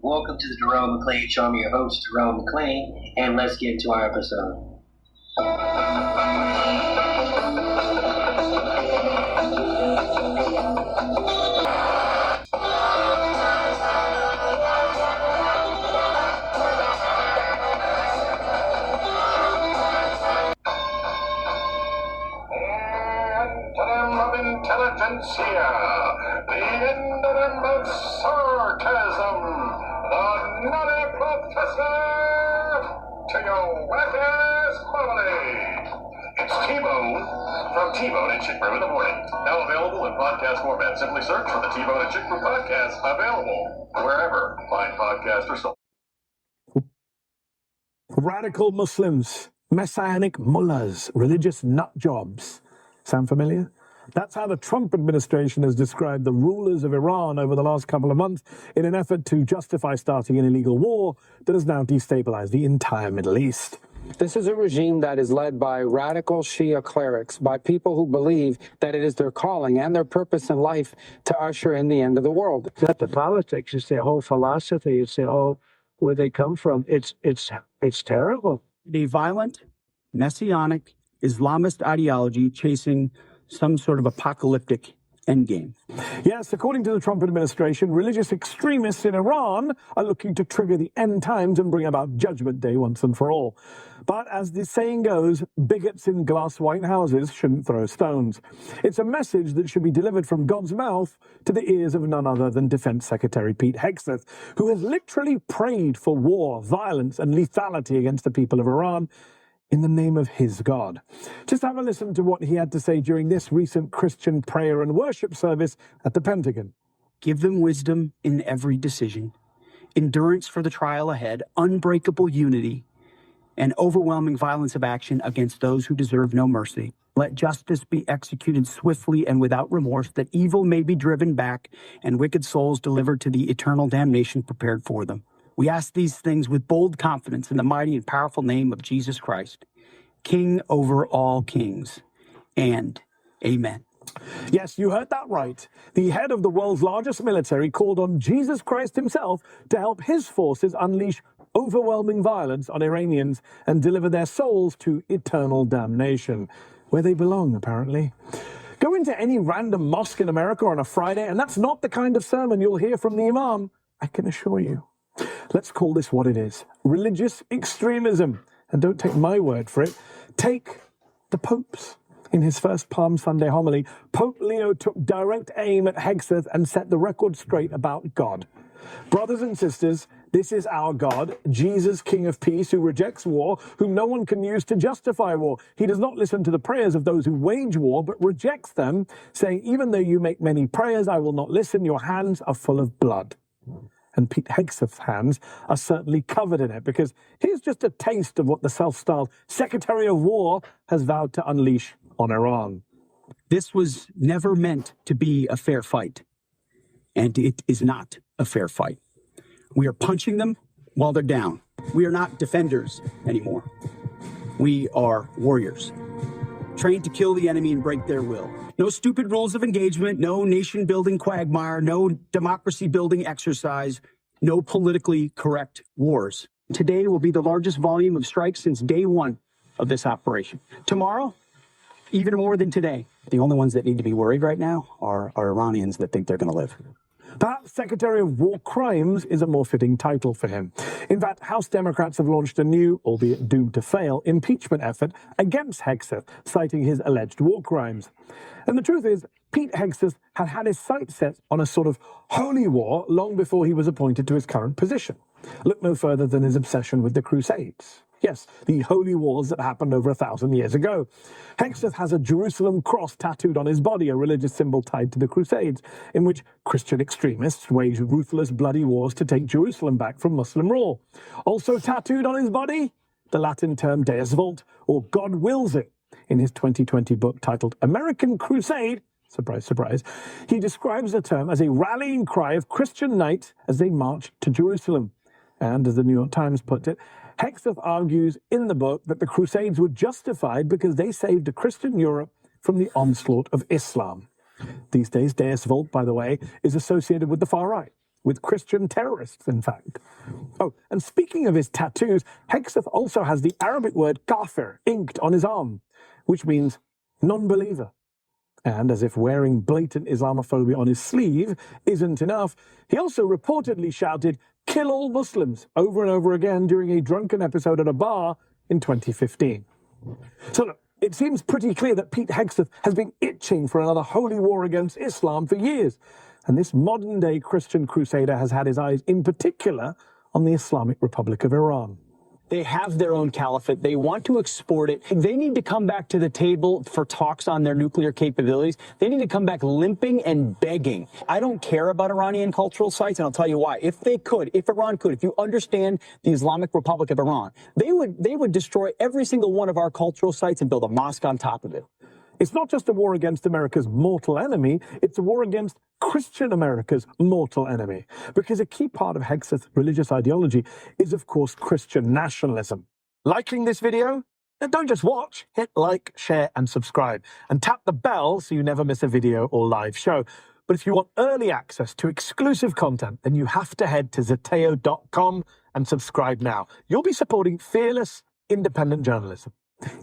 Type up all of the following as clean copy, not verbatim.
Welcome to the Jerome McClain Show. I'm your host, Jerome McClain, and let's get into our episode. Intelligentsia, the endem of sarcasm, the nutty professor to your whack-ass marmalade. It's T-Bone from T-Bone and Chick Brew in the morning. Now available in podcast format. Simply search for the T-Bone and Chick Brew podcast, available wherever fine podcasts are sold. Radical Muslims, messianic mullahs, religious nut jobs. Sound familiar? That's how the Trump administration has described the rulers of Iran over the last couple of months in an effort to justify starting an illegal war that has now destabilized the entire Middle East. This is a regime that is led by radical Shia clerics, by people who believe that it is their calling and their purpose in life to usher in the end of the world. It's not the politics, it's their whole philosophy, it's their whole, where they come from. It's terrible. A violent, messianic, Islamist ideology chasing some sort of apocalyptic endgame. Yes, according to the Trump administration, religious extremists in Iran are looking to trigger the end times and bring about Judgment Day once and for all. But as the saying goes, bigots in glass white houses shouldn't throw stones. It's a message that should be delivered from God's mouth to the ears of none other than Defense Secretary Pete Hegseth, who has literally prayed for war, violence, and lethality against the people of Iran in the name of his God. Just have a listen to what he had to say during this recent Christian prayer and worship service at the Pentagon. Give them wisdom in every decision, endurance for the trial ahead, unbreakable unity, and overwhelming violence of action against those who deserve no mercy. Let justice be executed swiftly and without remorse, that evil may be driven back and wicked souls delivered to the eternal damnation prepared for them. We ask these things with bold confidence in the mighty and powerful name of Jesus Christ, King over all kings, and amen. Yes, you heard that right. The head of the world's largest military called on Jesus Christ himself to help his forces unleash overwhelming violence on Iranians and deliver their souls to eternal damnation, where they belong, apparently. Go into any random mosque in America on a Friday, and that's not the kind of sermon you'll hear from the imam, I can assure you. Let's call this what it is. Religious extremism. And don't take my word for it. Take the Pope's. In his first Palm Sunday homily, Pope Leo took direct aim at Hegseth and set the record straight about God. Brothers and sisters, this is our God, Jesus, King of Peace, who rejects war, whom no one can use to justify war. He does not listen to the prayers of those who wage war, but rejects them, saying, even though you make many prayers, I will not listen. Your hands are full of blood. And Pete Hegseth's hands are certainly covered in it, because here's just a taste of what the self-styled Secretary of War has vowed to unleash on Iran. This was never meant to be a fair fight, and it is not a fair fight. We are punching them while they're down. We are not defenders anymore. We are warriors, trained to kill the enemy and break their will. No stupid rules of engagement, no nation-building quagmire, no democracy-building exercise, no politically correct wars. Today will be the largest volume of strikes since day one of this operation. Tomorrow, even more than today. The only ones that need to be worried right now are Iranians that think they're going to live. Perhaps Secretary of War Crimes is a more fitting title for him. In fact, House Democrats have launched a new, albeit doomed to fail, impeachment effort against Hegseth, citing his alleged war crimes. And the truth is, Pete Hegseth had his sights set on a sort of holy war long before he was appointed to his current position. Look no further than his obsession with the Crusades. Yes, the holy wars that happened over 1,000 years ago. Hegseth has a Jerusalem cross tattooed on his body, a religious symbol tied to the Crusades, in which Christian extremists waged ruthless, bloody wars to take Jerusalem back from Muslim rule. Also tattooed on his body, the Latin term Deus Vult, or God Wills It. In his 2020 book titled American Crusade, surprise, surprise, he describes the term as a rallying cry of Christian knights as they march to Jerusalem. And as the New York Times puts it, Hegseth argues in the book that the Crusades were justified because they saved a Christian Europe from the onslaught of Islam. These days, Deus Vult, by the way, is associated with the far right. with Christian terrorists, in fact. Oh, and speaking of his tattoos, Hegseth also has the Arabic word kafir inked on his arm, which means non-believer. And as if wearing blatant Islamophobia on his sleeve isn't enough, he also reportedly shouted, "Kill all Muslims," over and over again during a drunken episode at a bar in 2015. So look, it seems pretty clear that Pete Hegseth has been itching for another holy war against Islam for years. And this modern-day Christian crusader has had his eyes in particular on the Islamic Republic of Iran. They have their own caliphate. They want to export it. They need to come back to the table for talks on their nuclear capabilities. They need to come back limping and begging. I don't care about Iranian cultural sites, and I'll tell you why. If Iran could, if you understand the Islamic Republic of Iran, they would destroy every single one of our cultural sites and build a mosque on top of it. It's not just a war against America's mortal enemy, it's a war against Christian America's mortal enemy. Because a key part of Hegseth's religious ideology is, of course, Christian nationalism. Liking this video? Now don't just watch, hit like, share, and subscribe. And tap the bell so you never miss a video or live show. But if you want early access to exclusive content, then you have to head to zeteo.com and subscribe now. You'll be supporting fearless, independent journalism.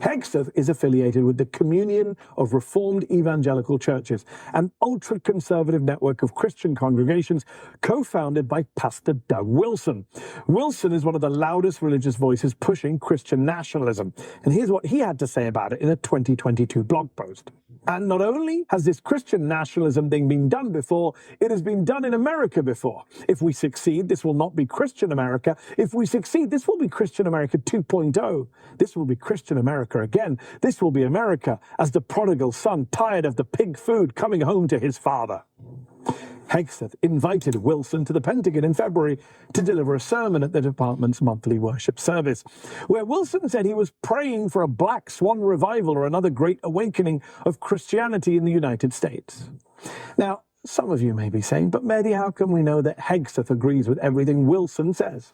Hegseth is affiliated with the Communion of Reformed Evangelical Churches, an ultra-conservative network of Christian congregations co-founded by Pastor Doug Wilson. Wilson is one of the loudest religious voices pushing Christian nationalism, and here's what he had to say about it in a 2022 blog post. And not only has this Christian nationalism thing been done before, it has been done in America before. If we succeed, this will not be Christian America. If we succeed, this will be Christian America 2.0. This will be Christian America again. This will be America as the prodigal son, tired of the pig food, coming home to his father. Hegseth invited Wilson to the Pentagon in February to deliver a sermon at the department's monthly worship service, where Wilson said he was praying for a black swan revival or another great awakening of Christianity in the United States. Now, some of you may be saying, but Mehdi, how can we know that Hegseth agrees with everything Wilson says?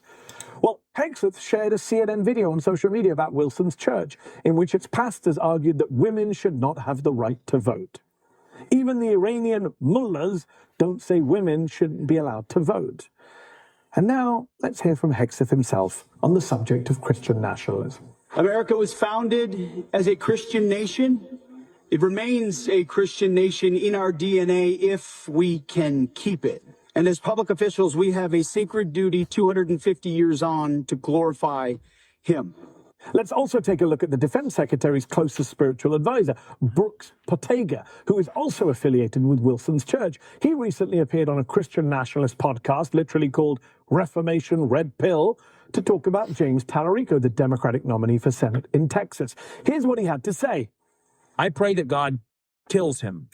Well, Hegseth shared a CNN video on social media about Wilson's church, in which its pastors argued that women should not have the right to vote. Even the Iranian mullahs don't say women shouldn't be allowed to vote. And now, let's hear from Hegseth himself on the subject of Christian nationalism. America was founded as a Christian nation. It remains a Christian nation in our DNA if we can keep it. And as public officials, we have a sacred duty 250 years on to glorify him. Let's also take a look at the Defense Secretary's closest spiritual advisor, Brooks Potega, who is also affiliated with Wilson's church. He recently appeared on a Christian nationalist podcast, literally called Reformation Red Pill, to talk about James Tallarico, the Democratic nominee for Senate in Texas. Here's what he had to say. I pray that God kills him.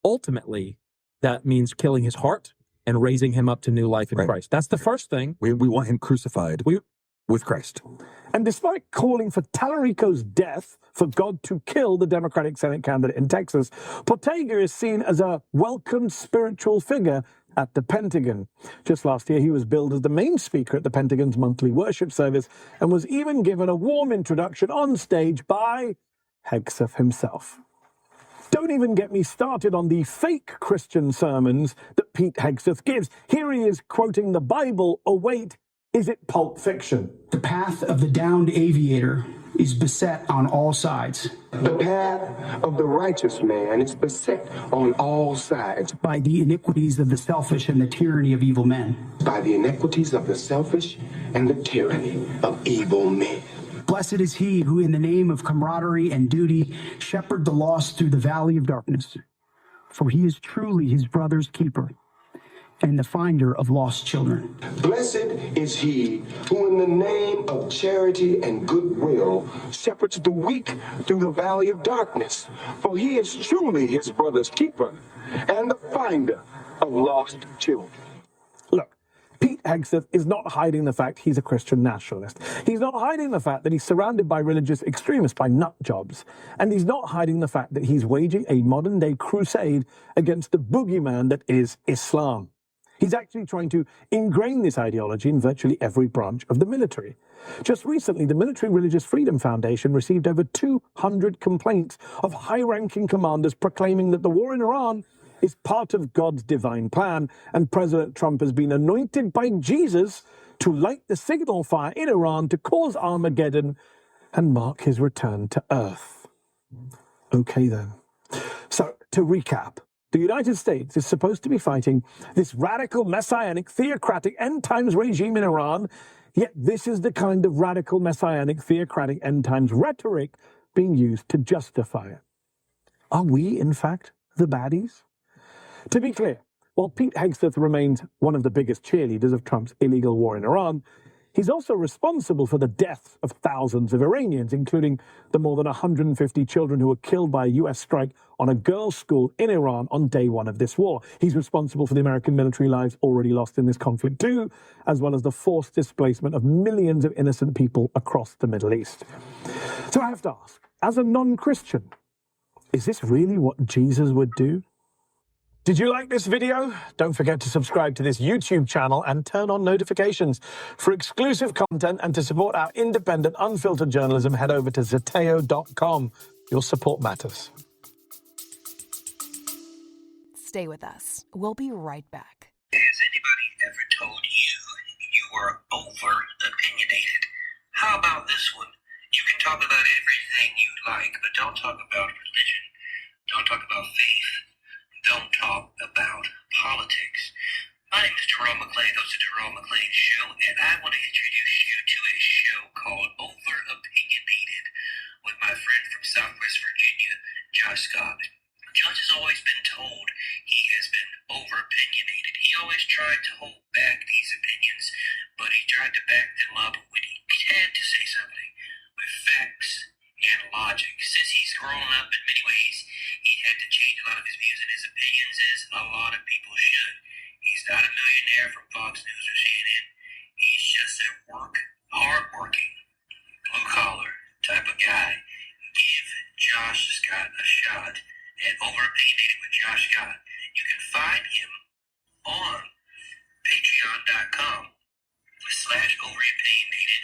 Ultimately, that means killing his heart and raising him up to new life in Christ. That's the first thing. We want him crucified with Christ. And despite calling for Tallarico's death for God to kill the Democratic Senate candidate in Texas, Potega is seen as a welcomed spiritual figure at the Pentagon. Just last year, he was billed as the main speaker at the Pentagon's monthly worship service and was even given a warm introduction on stage by Hegseth himself. Don't even get me started on the fake Christian sermons that Pete Hegseth gives. Here he is quoting the Bible. Oh, wait, is it Pulp Fiction? The path of the downed aviator is beset on all sides. The path of the righteous man is beset on all sides. By the iniquities of the selfish and the tyranny of evil men. By the iniquities of the selfish and the tyranny of evil men. Blessed is he who, in the name of camaraderie and duty, shepherd the lost through the valley of darkness. For he is truly his brother's keeper and the finder of lost children. Blessed is he who, in the name of charity and goodwill, shepherds the weak through the valley of darkness. For he is truly his brother's keeper and the finder of lost children. Look, Pete Hegseth is not hiding the fact he's a Christian nationalist. He's not hiding the fact that he's surrounded by religious extremists, by nut jobs. And he's not hiding the fact that he's waging a modern-day crusade against the boogeyman that is Islam. He's actually trying to ingrain this ideology in virtually every branch of the military. Just recently, the Military Religious Freedom Foundation received over 200 complaints of high-ranking commanders proclaiming that the war in Iran is part of God's divine plan, and President Trump has been anointed by Jesus to light the signal fire in Iran to cause Armageddon and mark his return to Earth. Okay, then. So, to recap, the United States is supposed to be fighting this radical, messianic, theocratic, end-times regime in Iran, yet this is the kind of radical, messianic, theocratic, end-times rhetoric being used to justify it. Are we, in fact, the baddies? To be clear, while Pete Hegseth remains one of the biggest cheerleaders of Trump's illegal war in Iran, he's also responsible for the deaths of thousands of Iranians, including the more than 150 children who were killed by a U.S. strike on a girls' school in Iran on day one of this war. He's responsible for the American military lives already lost in this conflict too, as well as the forced displacement of millions of innocent people across the Middle East. So I have to ask, as a non-Christian, is this really what Jesus would do? Did you like this video? Don't forget to subscribe to this YouTube channel and turn on notifications. For exclusive content and to support our independent, unfiltered journalism, head over to Zeteo.com. Your support matters. Stay with us. We'll be right back. Has anybody ever told you you were over-opinionated? How about this one? You can talk about everything you like, but don't talk about religion. Don't talk about faith. Don't talk about politics. My name is Jerome McClain, host of Jerome McClain's Show, and I want to introduce you to a show called Over Opinionated with my friend from Southwest Virginia, Josh Scott. Josh has always been told he has been over-opinionated. He always tried to hold back these opinions, but he tried to back them up when he had to say something with facts and logic. Since he's grown up in many ways, he had to change a lot of his views and his opinions, as a lot of people should. He's not a millionaire from Fox News or CNN. He's just a hard-working, blue-collar type of guy. Give Josh Scott a shot at Over Opinionated with Josh Scott. You can find him on patreon.com/overopinionated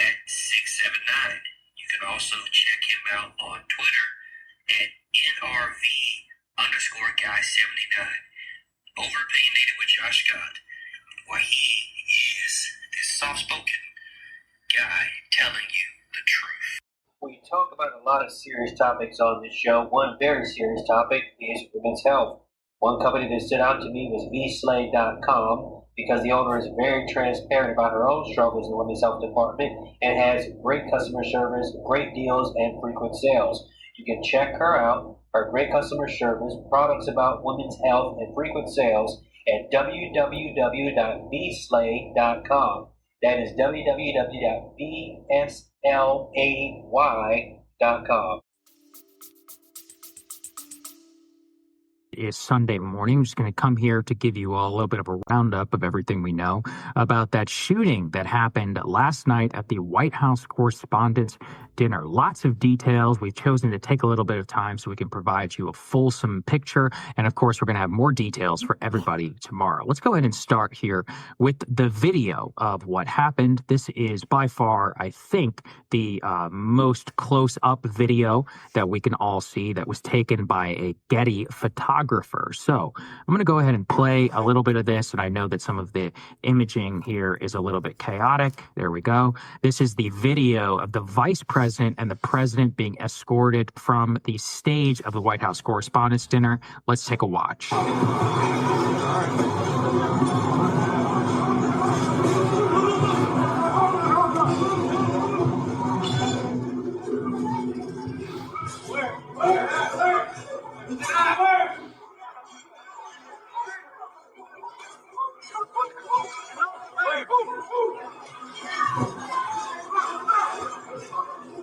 at 679. You can also check him out on Twitter at NRV_guy79. Overopinionated with Josh Scott. Why, he is this soft-spoken guy telling you the truth. We talk about a lot of serious topics on this show. One very serious topic is women's health. One company that stood out to me was vslay.com, because the owner is very transparent about her own struggles in the women's health department and has great customer service, great deals, and frequent sales. You can check her out, her great customer service, products about women's health, and frequent sales at www.vslay.com. That is www.vslay.com. Is Sunday morning. I'm just going to come here to give you all a little bit of a roundup of everything we know about that shooting that happened last night at the White House Correspondents Dinner. Lots of details. We've chosen to take a little bit of time so we can provide you a fulsome picture. And of course, we're going to have more details for everybody tomorrow. Let's go ahead and start here with the video of what happened. This is by far, I think, the most close-up video that we can all see that was taken by a Getty photographer. So I'm going to go ahead and play a little bit of this, and I know that some of the imaging here is a little bit chaotic. There we go. This is the video of the vice president and the president being escorted from the stage of the White House Correspondents' Dinner. Let's take a watch.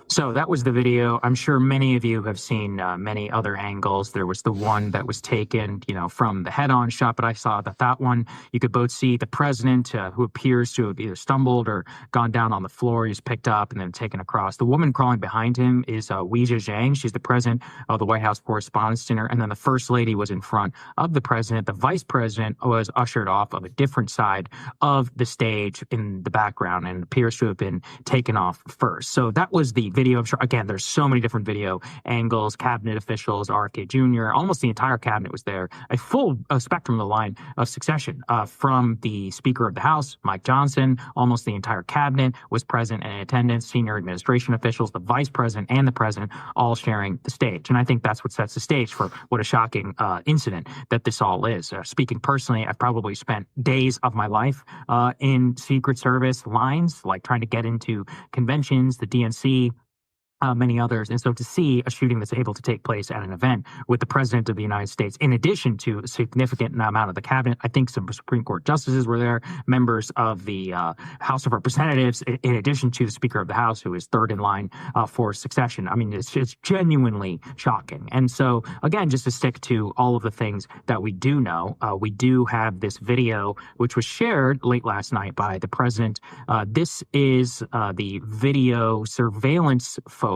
So that was the video. I'm sure many of you have seen many other angles. There was the one that was taken, from the head-on shot, but I saw that one, you could both see the president who appears to have either stumbled or gone down on the floor. He's picked up and then taken across. The woman crawling behind him is Weijia Zhang. She's the president of the White House Correspondents' Dinner. And then the first lady was in front of the president. The vice president was ushered off of a different side of the stage in the background and appears to have been taken off first. So that was the video video. I'm sure, again, there's so many different video angles, cabinet officials, RFK Jr., almost the entire cabinet was there, a full spectrum of the line of succession from the Speaker of the House, Mike Johnson, almost the entire cabinet was present and in attendance, senior administration officials, the vice president and the president all sharing the stage. And I think that's what sets the stage for what a shocking incident that this all is. Speaking personally, I've probably spent days of my life in Secret Service lines, like trying to get into conventions, the DNC, many others. And so to see a shooting that's able to take place at an event with the president of the United States, in addition to a significant amount of the cabinet, I think some Supreme Court justices were there, members of the House of Representatives, in addition to the Speaker of the House, who is third in line for succession. I mean, it's genuinely shocking. And so, again, just to stick to all of the things that we do know, we do have this video, which was shared late last night by the president. This is the video surveillance photo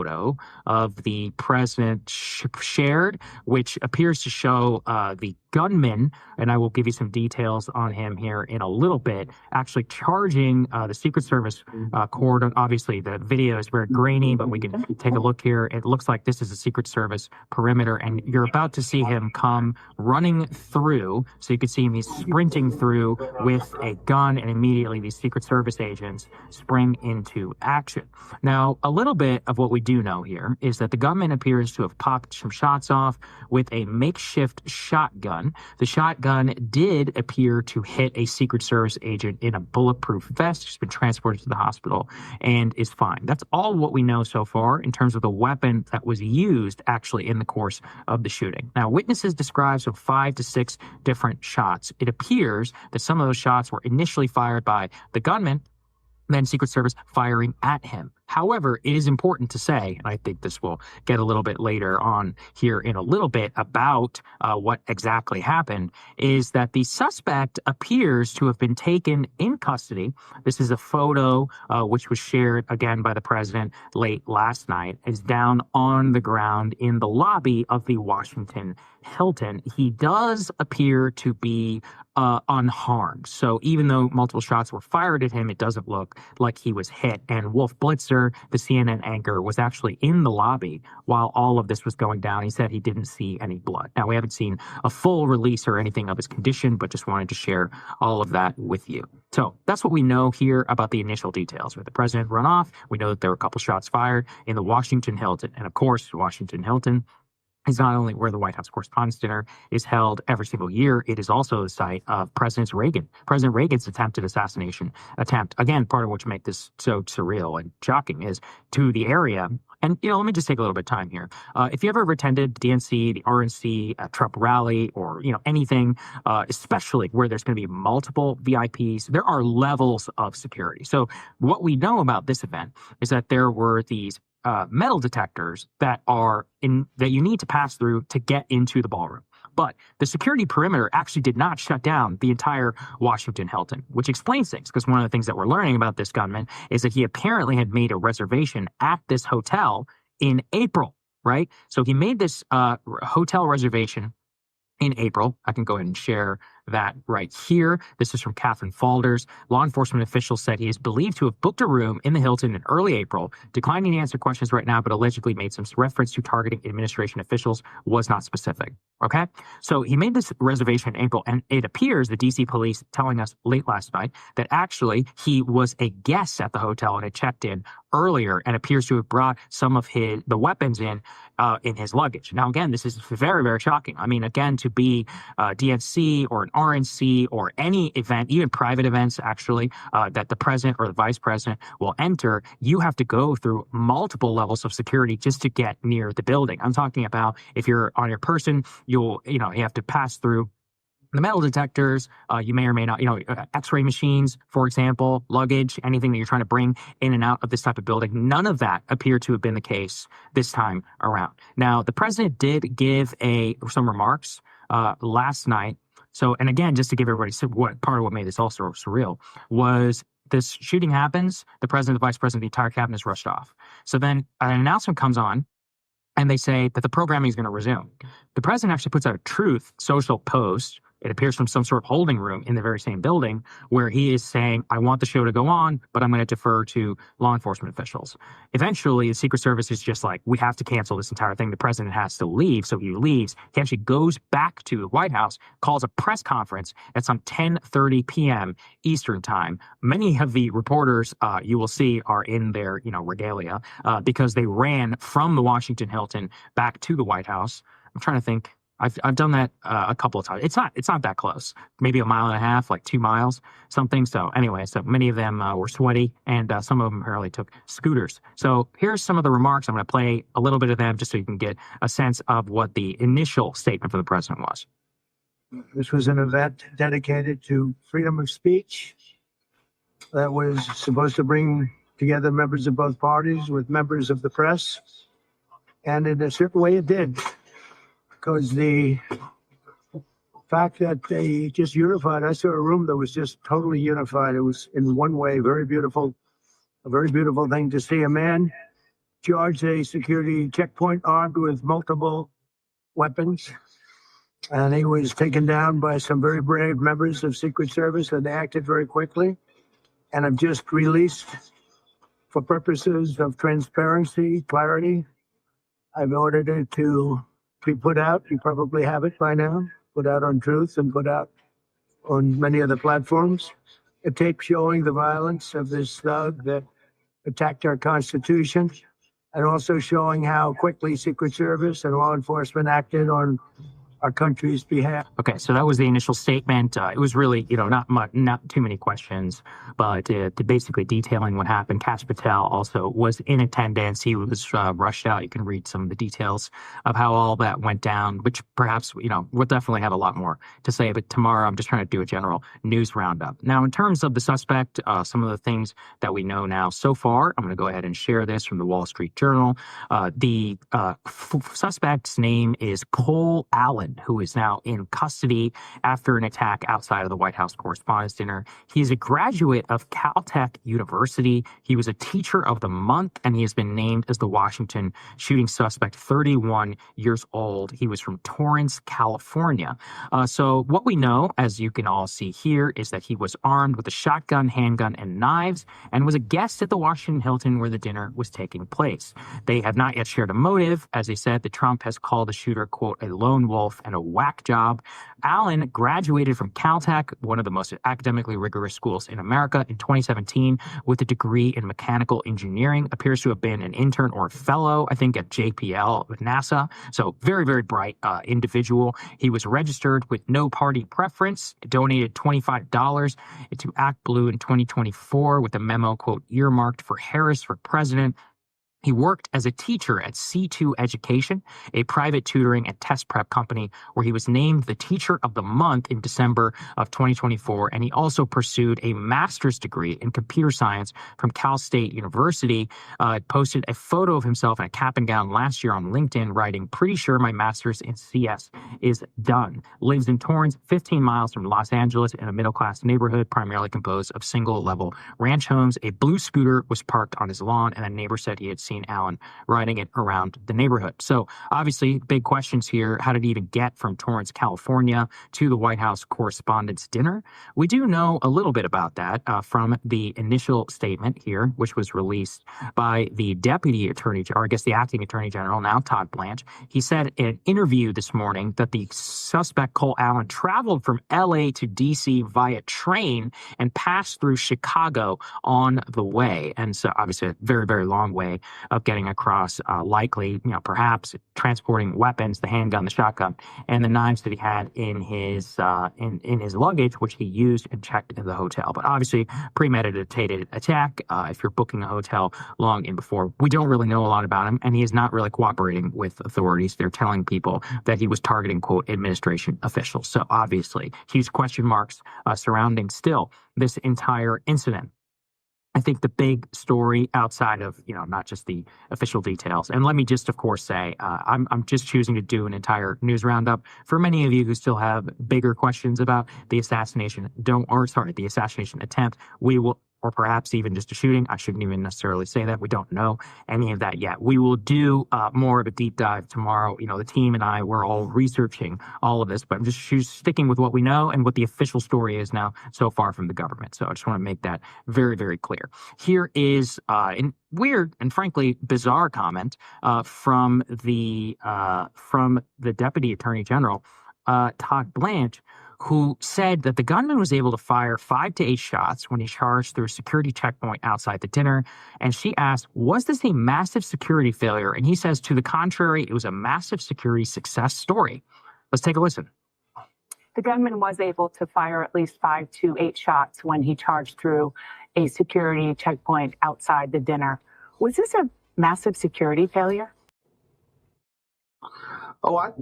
of the president shared, which appears to show the gunman, and I will give you some details on him here in a little bit, actually charging the Secret Service cordon. Obviously, the video is very grainy, but we can take a look here. It looks like this is a Secret Service perimeter, and you're about to see him come running through. So you can see him, he's sprinting through with a gun, and immediately these Secret Service agents spring into action. Now, a little bit of what we do know here is that the gunman appears to have popped some shots off with a makeshift shotgun. The shotgun did appear to hit a Secret Service agent in a bulletproof vest, who's been transported to the hospital and is fine. That's all what we know so far in terms of the weapon that was used actually in the course of the shooting. Now, witnesses describe 5 to 6 different shots. It appears that some of those shots were initially fired by the gunman, then Secret Service firing at him. However, it is important to say, and I think this will get a little bit later on here in a little bit about what exactly happened, is that the suspect appears to have been taken in custody. This is a photo which was shared again by the president late last night, is down on the ground in the lobby of the Washington Hilton. He does appear to be unharmed. So even though multiple shots were fired at him, it doesn't look like he was hit. And Wolf Blitzer, the CNN anchor, was actually in the lobby while all of this was going down. He said he didn't see any blood. Now, we haven't seen a full release or anything of his condition, but just wanted to share all of that with you. So that's what we know here about the initial details. With the president run off, we know that there were a couple shots fired in the Washington Hilton. And of course, Washington Hilton is not only where the White House Correspondents Dinner is held every single year, it is also the site of President Reagan's attempted assassination attempt. Again, part of what makes this so surreal and shocking is to the area. And, let me just take a little bit of time here. If you ever attended the DNC, the RNC, a Trump rally, or, anything, especially where there's going to be multiple VIPs, there are levels of security. So what we know about this event is that there were these metal detectors that you need to pass through to get into the ballroom. But the security perimeter actually did not shut down the entire Washington Hilton, which explains things, because one of the things that we're learning about this gunman is that he apparently had made a reservation at this hotel in April, right? So he made this hotel reservation in April. I can go ahead and share that right here. This is from Catherine Falders. Law enforcement officials said he is believed to have booked a room in the Hilton in early April, declining to answer questions right now, but allegedly made some reference to targeting administration officials, was not specific. Okay? So he made this reservation in April, and it appears the DC police telling us late last night that actually he was a guest at the hotel and had checked in earlier and appears to have brought some of the weapons in his luggage. Now, again, this is very, very shocking. I mean, again, to be DNC or an RNC or any event, even private events, actually, that the president or the vice president will enter, you have to go through multiple levels of security just to get near the building. I'm talking about if you're on your person, you have to pass through the metal detectors, you may or may not, x-ray machines, for example, luggage, anything that you're trying to bring in and out of this type of building. None of that appeared to have been the case this time around. Now, the president did give some remarks last night. So, and again, just to give everybody part of what made this also surreal was this shooting happens, the president, the vice president, the entire cabinet is rushed off. So then an announcement comes on, and they say that the programming is going to resume. The president actually puts out a Truth social post It appears from some sort of holding room in the very same building where he is saying, I want the show to go on, but I'm going to defer to law enforcement officials. Eventually, the Secret Service is just like, we have to cancel this entire thing. The president has to leave. So he leaves. He actually goes back to the White House, calls a press conference at some 10:30 p.m. Eastern time. Many of the reporters you will see are in their regalia because they ran from the Washington Hilton back to the White House. I'm trying to think. I've done that a couple of times. It's not that close. Maybe a mile and a half, like 2 miles, something. So anyway, so many of them were sweaty, and some of them apparently took scooters. So here's some of the remarks. I'm going to play a little bit of them just so you can get a sense of what the initial statement from the president was. This was an event dedicated to freedom of speech that was supposed to bring together members of both parties with members of the press. And in a certain way, it did. Because the fact that they just unified, I saw a room that was just totally unified. It was in one way very beautiful, a very beautiful thing to see a man charge a security checkpoint armed with multiple weapons. And he was taken down by some very brave members of Secret Service, and they acted very quickly. And have just released, for purposes of transparency, clarity, I've ordered it to be put out. You probably have it by now. Put out on Truth and put out on many other platforms. A tape showing the violence of this thug that attacked our Constitution, and also showing how quickly Secret Service and law enforcement acted on our country's behalf. Okay, so that was the initial statement. It was really, not too many questions, but basically detailing what happened. Kash Patel also was in attendance. He was rushed out. You can read some of the details of how all that went down, which perhaps, we'll definitely have a lot more to say. But tomorrow, I'm just trying to do a general news roundup. Now, in terms of the suspect, some of the things that we know now so far, I'm going to go ahead and share this from the Wall Street Journal. The suspect's name is Cole Allen, who is now in custody after an attack outside of the White House Correspondents Dinner. He's a graduate of Caltech University. He was a Teacher of the Month, and he has been named as the Washington shooting suspect, 31 years old. He was from Torrance, California. So what we know, as you can all see here, is that he was armed with a shotgun, handgun, and knives, and was a guest at the Washington Hilton where the dinner was taking place. They have not yet shared a motive. As they said, the Trump has called the shooter, quote, a lone wolf and a whack job. Allen graduated from Caltech, one of the most academically rigorous schools in America, in 2017 with a degree in mechanical engineering. Appears to have been an intern or a fellow, I think, at JPL with NASA. So very, very bright individual. He was registered with no party preference, donated $25 to Act Blue in 2024 with a memo, quote, earmarked for Harris for president. He worked as a teacher at C2 Education, a private tutoring and test prep company where he was named the Teacher of the Month in December of 2024. And he also pursued a master's degree in computer science from Cal State University. Posted a photo of himself in a cap and gown last year on LinkedIn, writing, pretty sure my master's in CS is done. Lives in Torrance, 15 miles from Los Angeles, in a middle-class neighborhood primarily composed of single-level ranch homes. A blue scooter was parked on his lawn, and a neighbor said he had seen Allen riding it around the neighborhood. So obviously, big questions here. How did he even get from Torrance, California to the White House Correspondents' Dinner? We do know a little bit about that from the initial statement here, which was released by the Deputy Attorney, or I guess the Acting Attorney General now, Todd Blanche. He said in an interview this morning that the suspect, Cole Allen, traveled from LA to DC via train and passed through Chicago on the way. And so obviously a very, very long way of getting across, likely, perhaps transporting weapons, the handgun, the shotgun, and the knives that he had in his in his luggage, which he used and checked in the hotel. But obviously, premeditated attack. If you're booking a hotel long in before, we don't really know a lot about him, and he is not really cooperating with authorities. They're telling people that he was targeting, quote, administration officials. So obviously, huge question marks surrounding still this entire incident. I think the big story outside of, not just the official details. And let me just, of course, say, I'm just choosing to do an entire news roundup. For many of you who still have bigger questions about the assassination, the assassination attempt, we will or perhaps even just a shooting. I shouldn't even necessarily say that. We don't know any of that yet. We will do more of a deep dive tomorrow. The team and I, we're all researching all of this, but I'm just sticking with what we know and what the official story is now so far from the government. So I just want to make that very, very clear. Here is a weird and frankly bizarre comment from the Deputy Attorney General, Todd Blanche, who said that the gunman was able to fire 5 to 8 shots when he charged through a security checkpoint outside the dinner. And she asked, was this a massive security failure? And he says, to the contrary, it was a massive security success story. Let's take a listen. The gunman was able to fire at least 5 to 8 shots when he charged through a security checkpoint outside the dinner. Was this a massive security failure?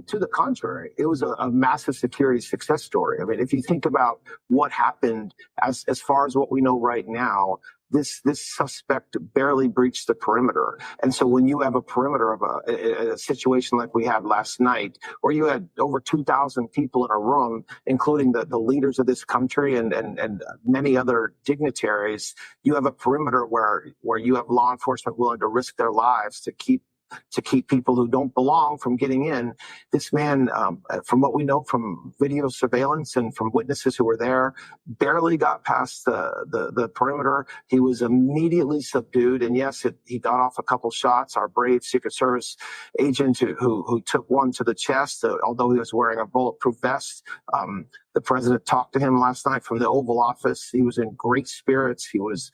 To the contrary, it was a massive security success story. I mean, if you think about what happened as far as what we know right now, this suspect barely breached the perimeter. And so when you have a perimeter of a situation like we had last night, where you had over 2,000 people in a room, including the leaders of this country and many other dignitaries, you have a perimeter where you have law enforcement willing to risk their lives to keep people who don't belong from getting in. This man, from what we know from video surveillance and from witnesses who were there, barely got past the perimeter. He was immediately subdued. And yes, he got off a couple shots. Our brave Secret Service agent who took one to the chest, although he was wearing a bulletproof vest. The president talked to him last night from the Oval Office. He was in great spirits. He was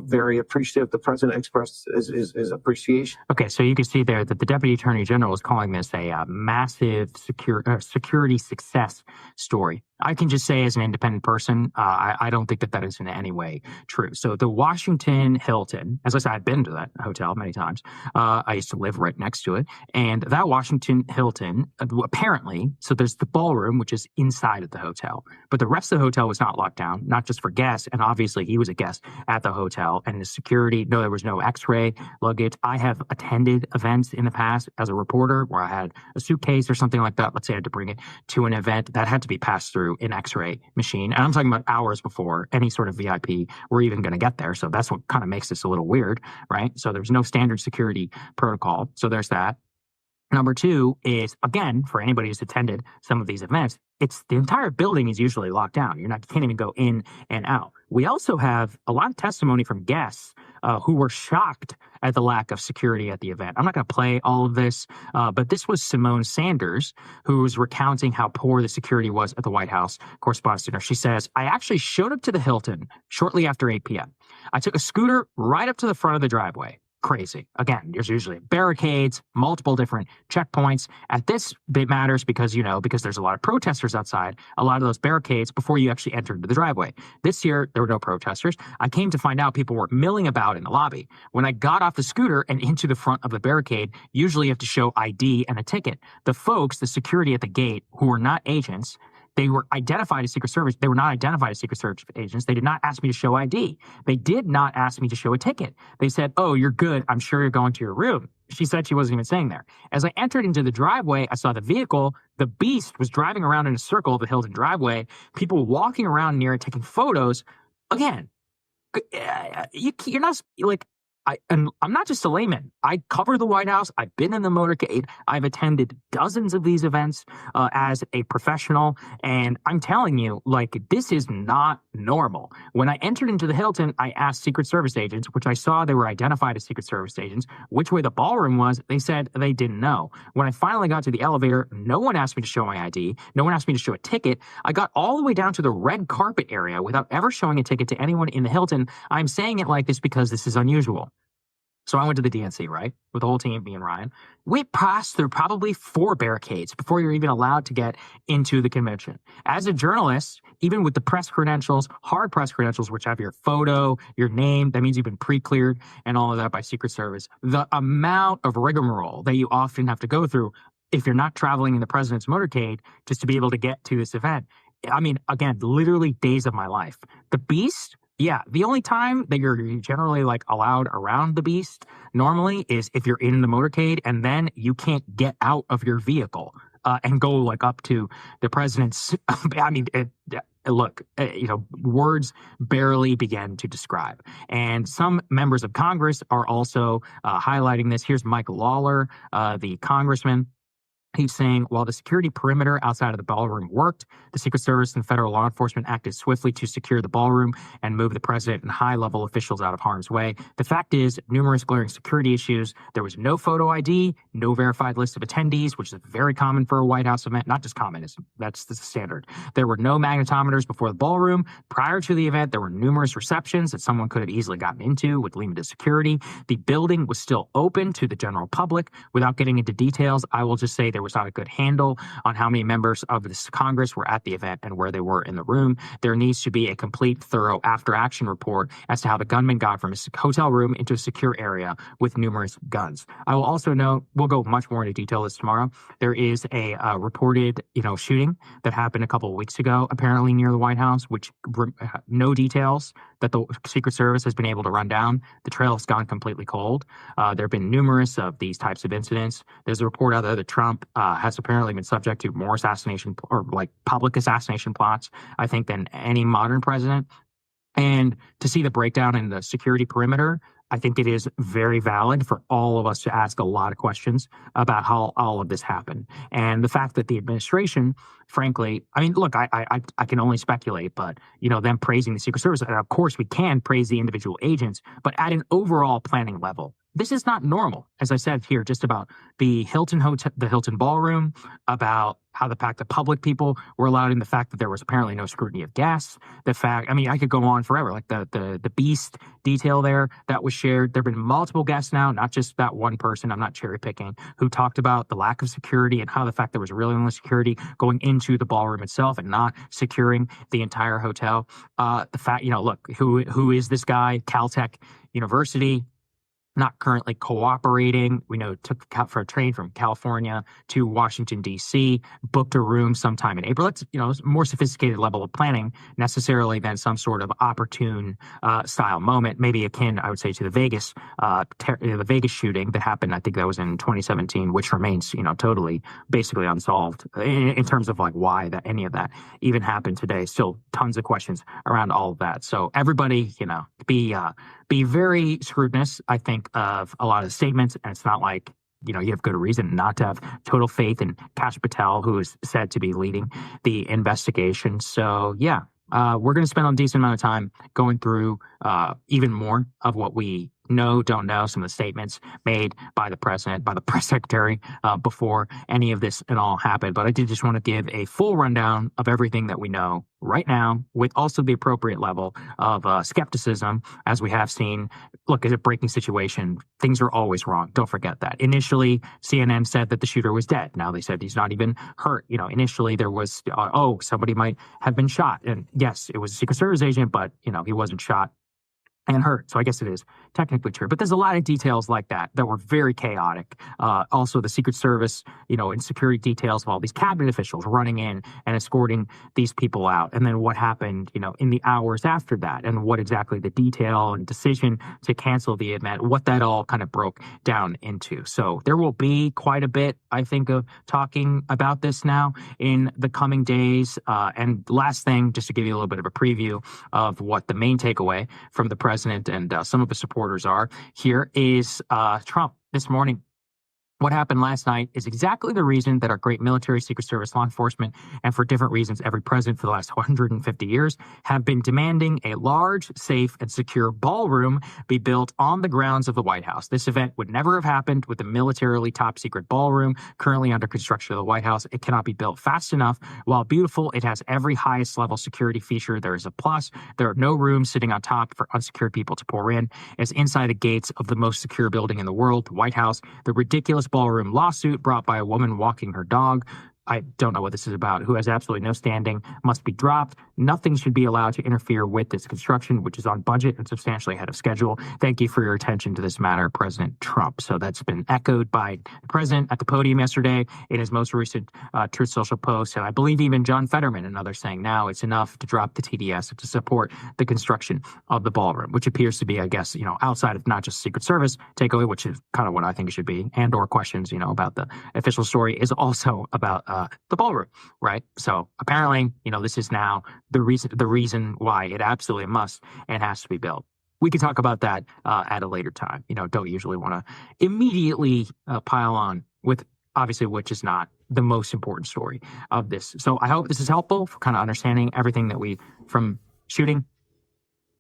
very appreciative. The president expressed his appreciation. Okay, so you can see there that the Deputy Attorney General is calling this a massive security success story. I can just say as an independent person, I don't think that is in any way true. So the Washington Hilton, as I said, I've been to that hotel many times. I used to live right next to it. And that Washington Hilton, apparently, so there's the ballroom, which is inside of the hotel. But the rest of the hotel was not locked down, not just for guests. And obviously, he was a guest at the hotel. And the security, no, there was no x-ray luggage. I have attended events in the past as a reporter where I had a suitcase or something like that. Let's say I had to bring it to an event that had to be passed through an x-ray machine. And I'm talking about hours before any sort of VIP were even going to get there. So that's what kind of makes this a little weird, right? So there's no standard security protocol. So there's that. Number two is, again, for anybody who's attended some of these events, it's the entire building is usually locked down. You can't even go in and out. We also have a lot of testimony from guests who were shocked at the lack of security at the event. I'm not going to play all of this, but this was Simone Sanders, who was recounting how poor the security was at the White House Correspondents' Dinner. She says, I actually showed up to the Hilton shortly after 8 p.m. I took a scooter right up to the front of the driveway. Crazy. Again, there's usually barricades, multiple different checkpoints. At this, it matters because there's a lot of protesters outside, a lot of those barricades before you actually enter into the driveway. This year, there were no protesters. I came to find out people were milling about in the lobby. When I got off the scooter and into the front of the barricade, usually you have to show ID and a ticket. The folks, the security at the gate, who were not agents, they were identified as Secret Service. They were not identified as Secret Service agents. They did not ask me to show ID. They did not ask me to show a ticket. They said, oh, you're good. I'm sure you're going to your room. She said she wasn't even staying there. As I entered into the driveway, I saw the vehicle. The Beast was driving around in a circle of the Hilton driveway. People walking around near it, taking photos. Again, you're not like, I'm not just a layman. I cover the White House. I've been in the motorcade. I've attended dozens of these events as a professional. And I'm telling you, this is not normal. When I entered into the Hilton, I asked Secret Service agents, which I saw they were identified as Secret Service agents, which way the ballroom was. They said they didn't know. When I finally got to the elevator, no one asked me to show my ID. No one asked me to show a ticket. I got all the way down to the red carpet area without ever showing a ticket to anyone in the Hilton. I'm saying it like this because this is unusual. So I went to the DNC, right, with the whole team, me and Ryan. We passed through probably 4 barricades before you're even allowed to get into the convention. As a journalist, even with the press credentials, hard press credentials, which have your photo, your name, that means you've been pre-cleared and all of that by Secret Service, the amount of rigmarole that you often have to go through if you're not traveling in the president's motorcade just to be able to get to this event. I mean, again, literally days of my life. The Beast... Yeah, the only time that you're generally allowed around the Beast normally is if you're in the motorcade, and then you can't get out of your vehicle and go up to the president's. I mean, look, words barely begin to describe. And some members of Congress are also highlighting this. Here's Mike Lawler, the congressman. He's saying, while the security perimeter outside of the ballroom worked, the Secret Service and federal law enforcement acted swiftly to secure the ballroom and move the president and high-level officials out of harm's way. The fact is, numerous glaring security issues. There was no photo ID, no verified list of attendees, which is very common for a White House event. Not just common, that's the standard. There were no magnetometers before the ballroom. Prior to the event, there were numerous receptions that someone could have easily gotten into with limited security. The building was still open to the general public. Without getting into details, I will just say there was not a good handle on how many members of this Congress were at the event and where they were in the room. There needs to be a complete, thorough after-action report as to how the gunman got from a hotel room into a secure area with numerous guns. I will also note, we'll go much more into detail this tomorrow, there is a reported, shooting that happened a couple of weeks ago, apparently near the White House, which no details that the Secret Service has been able to run down. The trail has gone completely cold. There have been numerous of these types of incidents. There's a report out there that Trump has apparently been subject to more assassination or public assassination plots, I think, than any modern president. And to see the breakdown in the security perimeter, I think it is very valid for all of us to ask a lot of questions about how all of this happened. And the fact that the administration, frankly, I mean, look, I can only speculate, but, them praising the Secret Service, and of course we can praise the individual agents, but at an overall planning level, this is not normal. As I said here, just about the Hilton Hotel, the Hilton Ballroom, about how the fact that public people were allowed in, the fact that there was apparently no scrutiny of guests, the fact, I mean, I could go on forever, like the beast detail there that was shared. There have been multiple guests now, not just that one person, I'm not cherry picking, who talked about the lack of security and how the fact there was really only security going into the ballroom itself and not securing the entire hotel. The fact, look, who is this guy? Caltech University, not currently cooperating. We know took for a train from California to Washington, D.C., booked a room sometime in April. That's, more sophisticated level of planning necessarily than some sort of opportune style moment, maybe akin, I would say, to the Vegas shooting that happened. I think that was in 2017, which remains, totally basically unsolved in terms of why that any of that even happened today. Still tons of questions around all of that. So everybody, be very scrutinous, I think, of a lot of the statements. And it's not like, you have good reason not to have total faith in Kash Patel, who is said to be leading the investigation. So, yeah, we're going to spend a decent amount of time going through even more of what we don't know, some of the statements made by the president, by the press secretary before any of this and all happened. But I did just want to give a full rundown of everything that we know right now, with also the appropriate level of skepticism, as we have seen. Look, it's a breaking situation. Things are always wrong. Don't forget that. Initially, CNN said that the shooter was dead. Now they said he's not even hurt. Initially there was, somebody might have been shot. And yes, it was a Secret Service agent, but, he wasn't shot and hurt. So I guess it is technically true. But there's a lot of details like that were very chaotic. Also, the Secret Service, and security details of all these cabinet officials running in and escorting these people out. And then what happened, in the hours after that, and what exactly the detail and decision to cancel the event, what that all kind of broke down into. So there will be quite a bit, I think, of talking about this now in the coming days. And last thing, just to give you a little bit of a preview of what the main takeaway from the president and some of his supporters are, here is Trump this morning. What happened last night is exactly the reason that our great military, Secret Service, law enforcement, and for different reasons, every president for the last 150 years have been demanding a large, safe, and secure ballroom be built on the grounds of the White House. This event would never have happened with the militarily top secret ballroom currently under construction of the White House. It cannot be built fast enough. While beautiful, it has every highest level security feature. There is a plus. There are no rooms sitting on top for unsecured people to pour in. It's inside the gates of the most secure building in the world, the White House. The ridiculous ballroom lawsuit brought by a woman walking her dog, I don't know what this is about, who has absolutely no standing, must be dropped. Nothing should be allowed to interfere with this construction, which is on budget and substantially ahead of schedule. Thank you for your attention to this matter, President Trump. So that's been echoed by the president at the podium yesterday in his most recent Truth Social post. And I believe even John Fetterman and others saying now it's enough to drop the TDS to support the construction of the ballroom, which appears to be, I guess, outside of not just Secret Service takeaway, which is kind of what I think it should be, and or questions, about the official story, is also about the ballroom, right? So apparently, this is now the reason why it absolutely must and has to be built. We can talk about that at a later time. Don't usually want to immediately pile on with, obviously, which is not the most important story of this. So I hope this is helpful for kind of understanding everything that from shooting,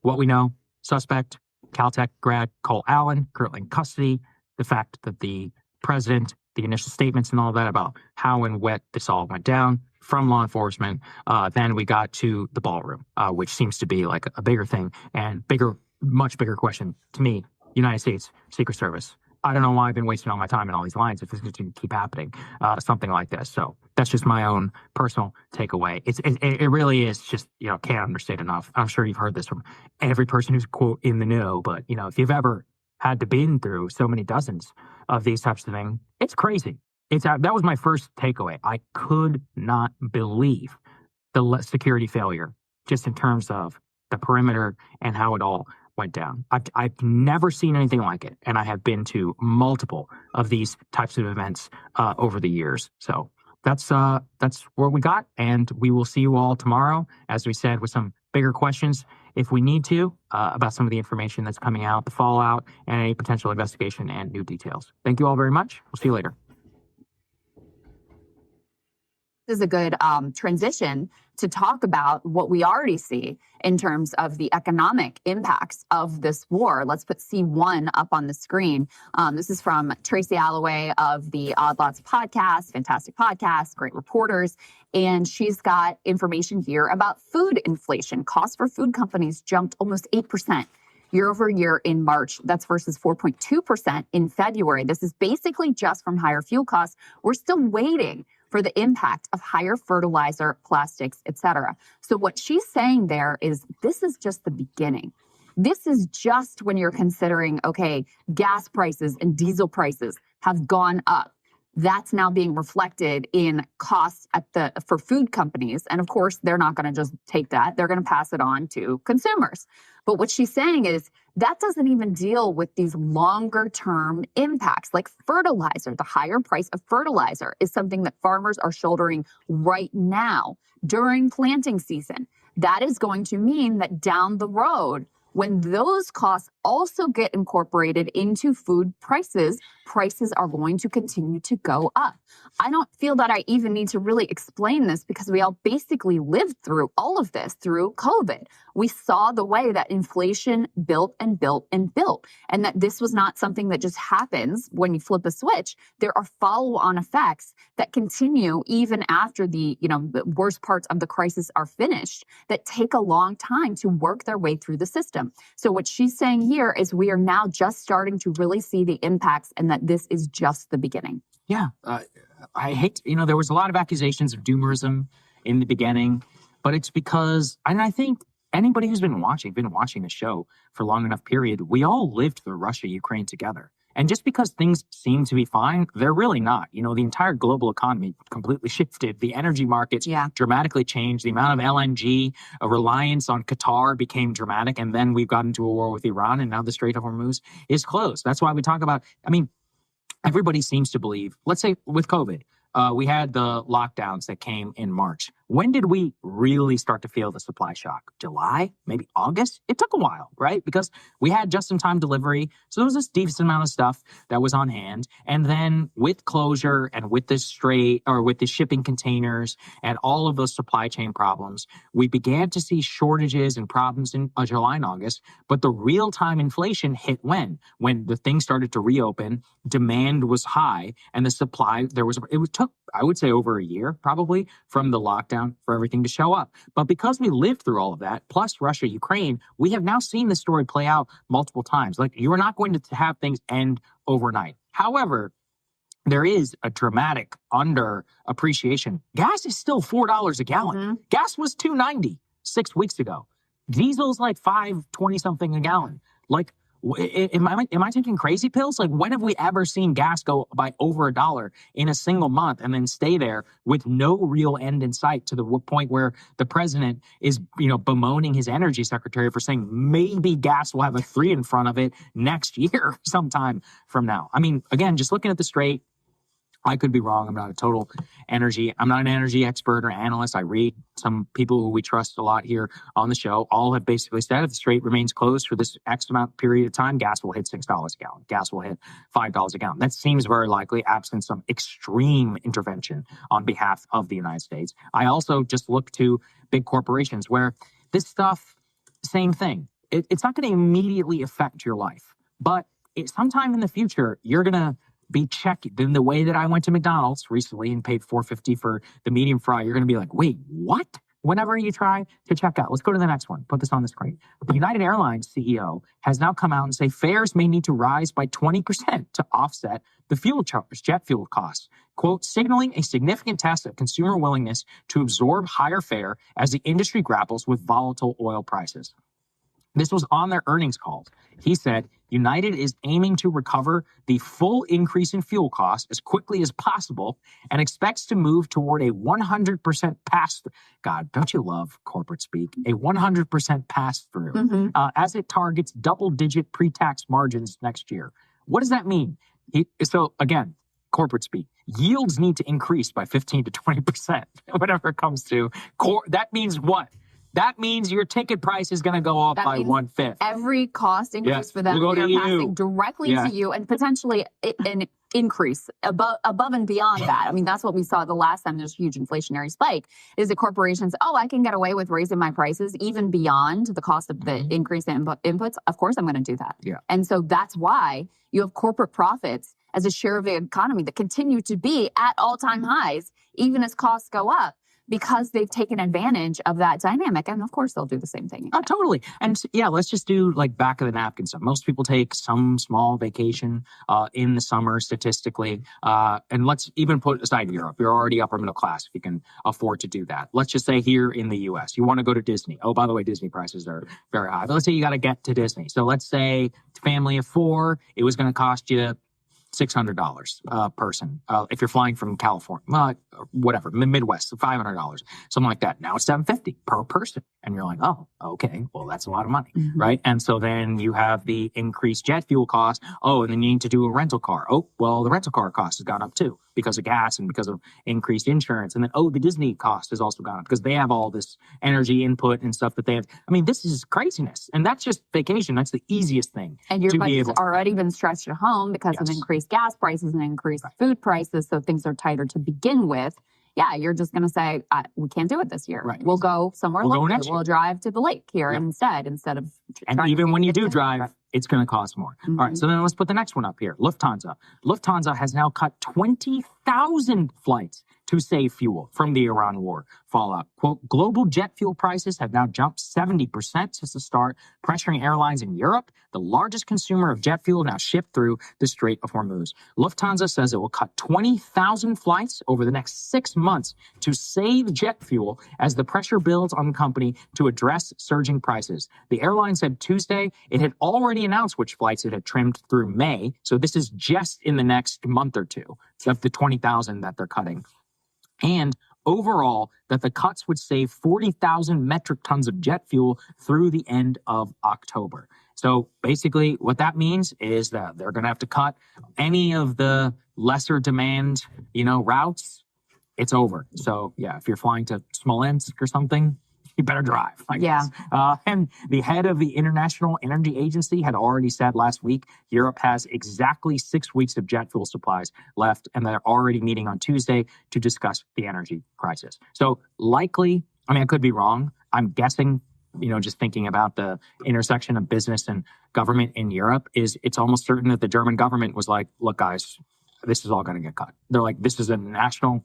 what we know, suspect, Caltech grad Cole Allen, currently in custody, the fact that the president, the initial statements and all that about how and what this all went down from law enforcement. Then we got to the ballroom, which seems to be like a bigger thing and much bigger question to me. United States Secret Service. I don't know why I've been wasting all my time in all these lines if this is going to keep happening, something like this. So that's just my own personal takeaway. It really is just, can't understate enough. I'm sure you've heard this from every person who's, quote, in the know. But, if you've ever had to been through so many dozens of these types of things, it's crazy. That was my first takeaway. I could not believe the security failure just in terms of the perimeter and how it all went down. I've never seen anything like it, and I have been to multiple of these types of events over the years. So that's what we got, and we will see you all tomorrow, as we said, with some bigger questions if we need to about some of the information that's coming out, the fallout, and any potential investigation and new details. Thank you all very much. We'll see you later. This is a good transition to talk about what we already see in terms of the economic impacts of this war. Let's put C1 up on the screen. This is from Tracy Alloway of the Odd Lots podcast, fantastic podcast, great reporters. And she's got information here about food inflation. Costs for food companies jumped almost 8% year over year in March. That's versus 4.2% in February. This is basically just from higher fuel costs. We're still waiting for the impact of higher fertilizer, plastics, et cetera. So what she's saying there is this is just the beginning. This is just when you're considering, okay, gas prices and diesel prices have gone up. That's now being reflected in costs for food companies. And of course, they're not going to just take that. They're going to pass it on to consumers. But what she's saying is that doesn't even deal with these longer term impacts like fertilizer. The higher price of fertilizer is something that farmers are shouldering right now during planting season. That is going to mean that down the road, when those costs also get incorporated into food prices, prices are going to continue to go up. I don't feel that I even need to really explain this because we all basically lived through all of this through COVID. We saw the way that inflation built and built and built, and that this was not something that just happens when you flip a switch. There are follow-on effects that continue even after the worst parts of the crisis are finished that take a long time to work their way through the system. So what she's saying here is we are now just starting to really see the impacts and that this is just the beginning. Yeah. I hate, there was a lot of accusations of doomerism in the beginning, but it's because, and I think anybody who's been watching the show for long enough period, we all lived through Russia, Ukraine together. And just because things seem to be fine, they're really not. The entire global economy completely shifted. The energy markets dramatically changed. The amount of LNG, a reliance on Qatar became dramatic. And then we've got into a war with Iran, and now the Strait of Hormuz is closed. That's why we talk about, everybody seems to believe, let's say with COVID, we had the lockdowns that came in March. When did we really start to feel the supply shock? July? Maybe August? It took a while, right? Because we had just-in-time delivery. So there was this decent amount of stuff that was on hand. And then with closure and with the shipping containers and all of those supply chain problems, we began to see shortages and problems in July and August. But the real-time inflation hit when? When the things started to reopen, demand was high, and the supply, it took, I would say, over a year probably from the lockdown for everything to show up. But because we lived through all of that, plus Russia, Ukraine, we have now seen the story play out multiple times. Like, you are not going to have things end overnight. However, there is a dramatic under appreciation. Gas is still $4 a gallon. Mm-hmm. Gas was $2.90 6 weeks ago. Diesel's like $5.20 something a gallon. Like, am I taking crazy pills? Like, when have we ever seen gas go by over $1 in a single month and then stay there with no real end in sight, to the point where the president is, bemoaning his energy secretary for saying maybe gas will have a 3 in front of it next year sometime from now. Again, just looking at the Strait, I could be wrong. I'm not an energy expert or analyst. I read some people who we trust a lot here on the show. All have basically said if the strait remains closed for this X amount period of time, gas will hit $6 a gallon. Gas will hit $5 a gallon. That seems very likely, absent some extreme intervention on behalf of the United States. I also just look to big corporations where this stuff, same thing. It's not going to immediately affect your life, but sometime in the future, you're going to be checking. In the way that I went to McDonald's recently and paid $4.50 for the medium fry, you're going to be like, wait, what? Whenever you try to check out. Let's go to the next one. Put this on the screen. The United Airlines CEO has now come out and say fares may need to rise by 20% to offset the fuel charge, jet fuel costs. Quote, signaling a significant test of consumer willingness to absorb higher fare as the industry grapples with volatile oil prices. This was on their earnings call. He said, United is aiming to recover the full increase in fuel costs as quickly as possible and expects to move toward a 100% pass-through. God, don't you love corporate speak? A 100% pass-through as it targets double-digit pre-tax margins next year. What does that mean? So again, corporate speak. Yields need to increase by 15 to 20%, whatever it comes to. That means what? That means your ticket price is going to go up by 1/5. Every cost increase for them, they're passing directly to you, and potentially an increase above and beyond that. I mean, that's what we saw the last time there's a huge inflationary spike, is that corporations, I can get away with raising my prices even beyond the cost of the increase in inputs. Of course, I'm going to do that. Yeah. And so that's why you have corporate profits as a share of the economy that continue to be at all-time highs, even as costs go up, because they've taken advantage of that dynamic. And of course, they'll do the same thing again. Oh, totally. And yeah, let's just do like back of the napkin stuff. Most people take some small vacation in the summer statistically. And let's even put aside Europe. You're already upper middle class if you can afford to do that. Let's just say here in the US, you want to go to Disney. Oh, by the way, Disney prices are very high. But let's say you got to get to Disney. So let's say family of 4, it was going to cost you $600 a person. If you're flying from California, whatever, Midwest, $500, something like that. Now it's $750 per person. And you're like, oh, okay, well, that's a lot of money, right? And so then you have the increased jet fuel cost. Oh, and then you need to do a rental car. Oh, well, the rental car cost has gone up too because of gas and because of increased insurance. And then, the Disney cost has also gone up because they have all this energy input and stuff that they have. I mean, this is craziness. And that's just vacation. That's the easiest thing. And your budget's already been stretched at home because of increased gas prices and increased food prices. So things are tighter to begin with. Yeah, you're just going to say, we can't do it this year. Right. We'll go somewhere else. We'll drive to the lake here instead of. And even when you do drive, it's going to cost more. All right, so then let's put the next one up here. Lufthansa. Lufthansa has now cut 20,000 flights to save fuel from the Iran war fallout. Quote, global jet fuel prices have now jumped 70% since the start, pressuring airlines in Europe, the largest consumer of jet fuel now shipped through the Strait of Hormuz. Lufthansa says it will cut 20,000 flights over the next 6 months to save jet fuel as the pressure builds on the company to address surging prices. The airline said Tuesday it had already announced which flights it had trimmed through May. So this is just in the next month or two of the 20,000 that they're cutting. And overall, that the cuts would save 40,000 metric tons of jet fuel through the end of October. So basically what that means is that they're going to have to cut any of the lesser demand, routes. It's over. So yeah, if you're flying to Smolensk or something, you better drive, I guess. And the head of the International Energy Agency had already said last week, Europe has exactly 6 weeks of jet fuel supplies left, and they're already meeting on Tuesday to discuss the energy crisis. So likely, I could be wrong. I'm guessing, just thinking about the intersection of business and government in Europe, it's almost certain that the German government was like, look, guys, this is all going to get cut. They're like, this is a national,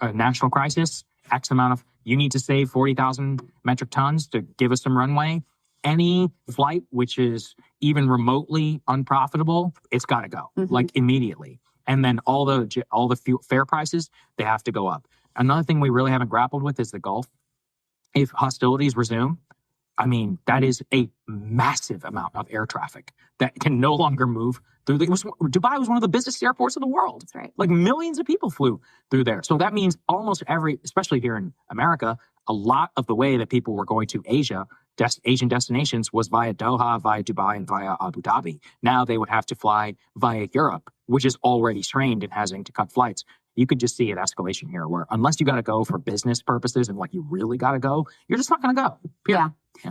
a national crisis. X amount of, you need to save 40,000 metric tons to give us some runway. Any flight which is even remotely unprofitable, it's got to go like immediately. And then all the fare prices, they have to go up. Another thing we really haven't grappled with is the Gulf. If hostilities resume, that is a massive amount of air traffic that can no longer move through. Dubai was one of the busiest airports of the world. That's right. Like millions of people flew through there. So that means almost especially here in America, a lot of the way that people were going to Asia, Asian destinations, was via Doha, via Dubai, and via Abu Dhabi. Now they would have to fly via Europe, which is already strained and having to cut flights. You could just see an escalation here where unless you got to go for business purposes and like you really got to go, you're just not going to go. Period. Yeah.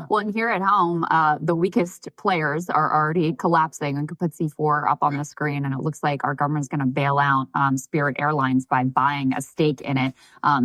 Well, and here at home, the weakest players are already collapsing. And we could put C4 up on the screen, and it looks like our government is going to bail out Spirit Airlines by buying a stake in it.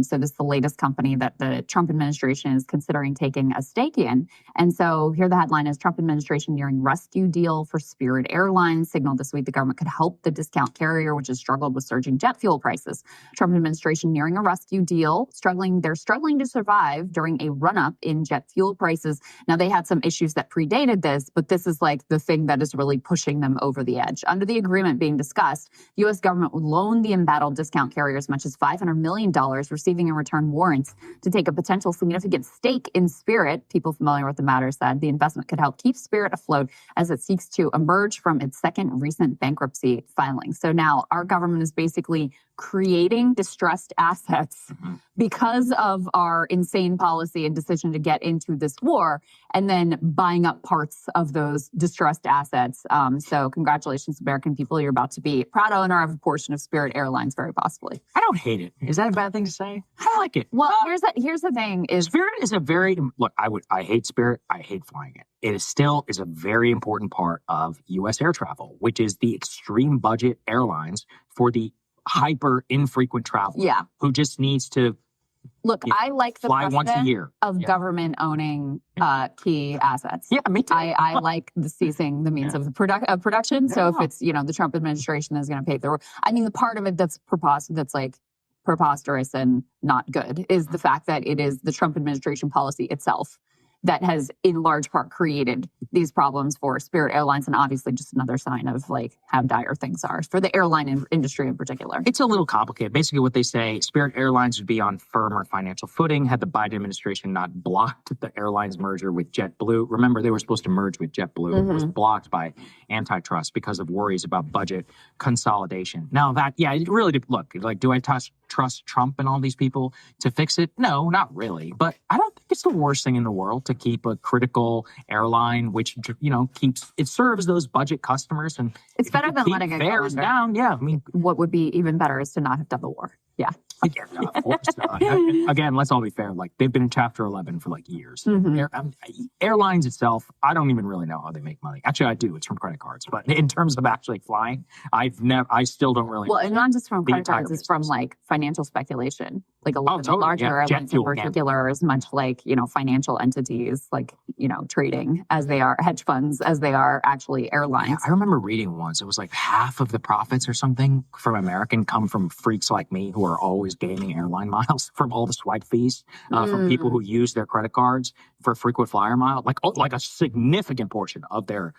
So this is the latest company that the Trump administration is considering taking a stake in. And so here the headline is Trump administration nearing rescue deal for Spirit Airlines. Signaled this week the government could help the discount carrier, which has struggled with surging jet fuel prices. Trump administration nearing a rescue deal. They're struggling to survive during a run-up in jet fuel prices. Now, they had some issues that predated this, but this is like the thing that is really pushing them over the edge. Under the agreement being discussed, the U.S. government would loan the embattled discount carrier as much as $500 million, receiving in return warrants to take a potential significant stake in Spirit. People familiar with the matter said the investment could help keep Spirit afloat as it seeks to emerge from its second recent bankruptcy filing. So now our government is basically creating distressed assets because of our insane policy and decision to get into this war, and then buying up parts of those distressed assets. So congratulations, American people. You're about to be proud owner of a portion of Spirit Airlines, very possibly. I don't hate it. Is that a bad thing to say? I like it. Well, here's the thing is Spirit is a very, look, I hate Spirit. I hate flying it. It is still a very important part of U.S. air travel, which is the extreme budget airlines for the hyper infrequent traveler who just needs to I like the fly once a year of government owning key assets. Yeah, me too. I like the seizing the means of production. So if it's the Trump administration is going to pay the the part of it that's preposterous and not good is the fact that it is the Trump administration policy itself that has in large part created these problems for Spirit Airlines, and obviously just another sign of how dire things are for the airline industry in particular. It's a little complicated. Basically what they say, Spirit Airlines would be on firmer financial footing had the Biden administration not blocked the airline's merger with JetBlue. Remember, they were supposed to merge with JetBlue. It was blocked by antitrust because of worries about budget consolidation. Now it really did. Look, do I trust Trump and all these people to fix it? No, not really. But I don't think it's the worst thing in the world to keep a critical airline, which serves those budget customers, and it's better than letting it fares down. Yeah, what would be even better is to not have done the war. Yeah. No, of course not. Again, let's all be fair. They've been in Chapter 11 for years. Airlines itself, I don't even really know how they make money. Actually, I do. It's from credit cards. But in terms of actually flying, I still don't really. Well, and not just from credit cards, it's from financial speculation. A lot of the larger airlines in particular are as much financial entities, trading as they are hedge funds, as they are actually airlines. Yeah, I remember reading once, it was half of the profits or something from American come from freaks like me who are always gaining airline miles from all the swipe fees from people who use their credit cards for frequent flyer mile. A significant portion of their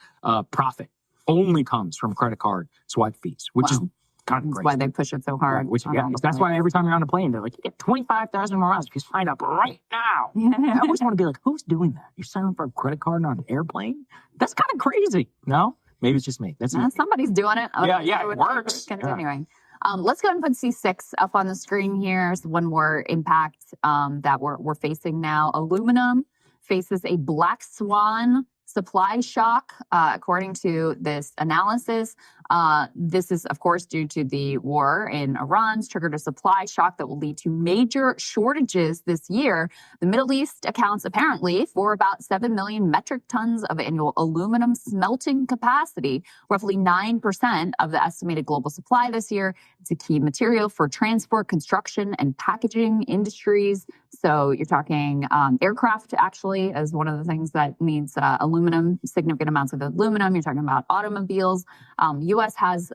profit only comes from credit card swipe fees, which is kind of crazy. That's why they push it so hard. That's why every time you're on a plane, they're like, you get 25,000 more miles if you sign up right now. I always want to be who's doing that? You sign up for a credit card on an airplane? That's kind of crazy. No? Maybe it's just me. Somebody's doing it. It works. Continuing. Let's go and put C6 up on the screen here. So one more impact that we're facing now. Aluminum faces a black swan supply shock, according to this analysis. This is, of course, due to the war in Iran's triggered a supply shock that will lead to major shortages this year. The Middle East accounts apparently for about 7 million metric tons of annual aluminum smelting capacity, roughly 9% of the estimated global supply this year. It's a key material for transport, construction, and packaging industries. So you're talking aircraft, actually, as one of the things that needs aluminum, significant amounts of aluminum. You're talking about automobiles. U.S. has,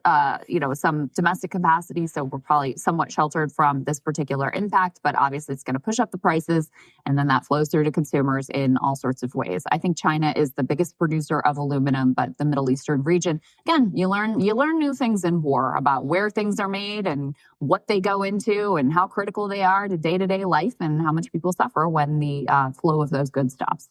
some domestic capacity, so we're probably somewhat sheltered from this particular impact, but obviously it's going to push up the prices, and then that flows through to consumers in all sorts of ways. I think China is the biggest producer of aluminum, but the Middle Eastern region, again, you learn new things in war about where things are made and what they go into and how critical they are to day-to-day life and how much people suffer when the flow of those goods stops.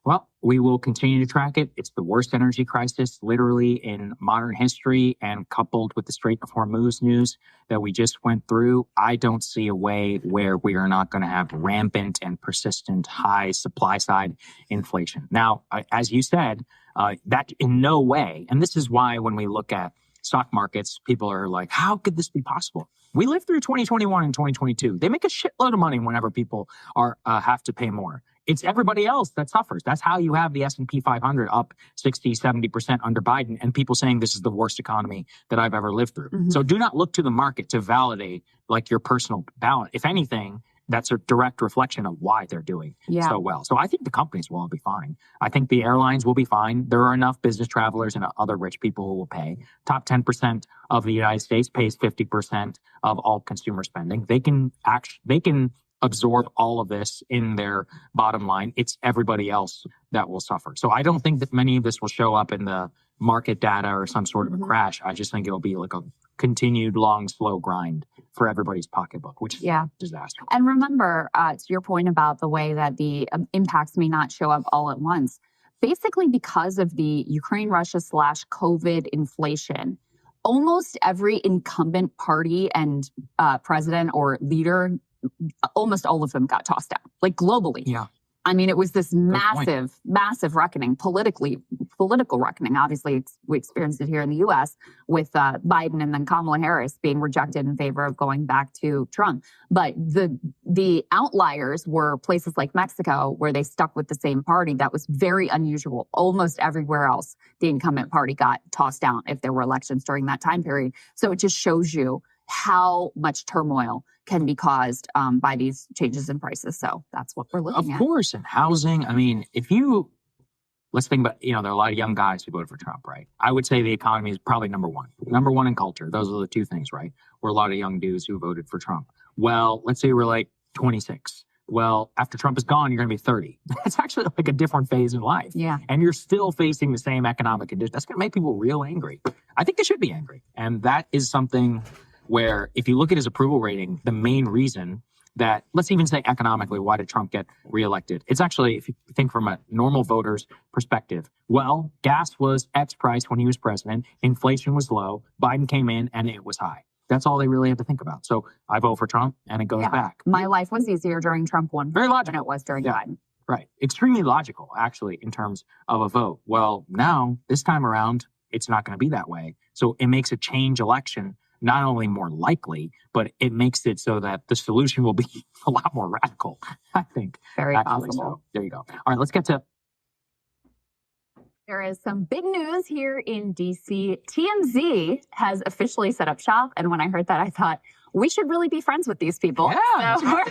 Well, we will continue to track it. It's the worst energy crisis literally in modern history, and coupled with the Strait of Hormuz news that we just went through, I don't see a way where we are not going to have rampant and persistent high supply side inflation. Now, as you said, that in no way, and this is why when we look at stock markets, people are like, how could this be possible? We lived through 2021 and 2022. They make a shitload of money whenever people are have to pay more. It's everybody else that suffers. That's how you have the S&P 500 up 60, 70% under Biden, and people saying this is the worst economy that I've ever lived through. So do not look to the market to validate like your personal balance. If anything, that's a direct reflection of why they're doing so well. So I think the companies will all be fine. I think the airlines will be fine. There are enough business travelers and other rich people who will pay. Top 10% of the United States pays 50% of all consumer spending. They can absorb all of this in their bottom line. It's everybody else that will suffer. So I don't think that many of this will show up in the market data or some sort of a crash. I just think it'll be like a continued long, slow grind for everybody's pocketbook, which is a disaster. And remember, to your point about the way that the impacts may not show up all at once, basically because of the Ukraine-Russia / COVID inflation, almost every incumbent party and president or leader, almost all of them got tossed out, like globally. Yeah. I mean, it was this massive reckoning, political reckoning. Obviously, we experienced it here in the U.S. with Biden and then Kamala Harris being rejected in favor of going back to Trump. But the outliers were places like Mexico, where they stuck with the same party. That was very unusual. Almost everywhere else, the incumbent party got tossed out if there were elections during that time period. So it just shows you how much turmoil can be caused by these changes in prices. So that's what we're looking at. Of course, and housing. I mean, let's think about, there are a lot of young guys who voted for Trump, right? I would say the economy is probably number one. Number one in culture. Those are the two things, right? We're a lot of young dudes who voted for Trump. Well, let's say we're like 26. Well, after Trump is gone, you're going to be 30. That's actually like a different phase in life. Yeah. And you're still facing the same economic conditions. That's going to make people real angry. I think they should be angry. And that is something where if you look at his approval rating, the main reason that, let's even say economically, why did Trump get reelected? It's actually, if you think from a normal voter's perspective, well, gas was X price when he was president, inflation was low, Biden came in and it was high. That's all they really have to think about. So I vote for Trump and it goes back. My life was easier during Trump one. Very logical. Than it was during Biden. Right. Extremely logical, actually, in terms of a vote. Well, now, this time around, it's not going to be that way. So it makes a change election not only more likely, but it makes it so that the solution will be a lot more radical, I think. Very possible. So, there you go. All right, let's get to... There is some big news here in D.C. TMZ has officially set up shop. And when I heard that, I thought, we should really be friends with these people. Yeah, so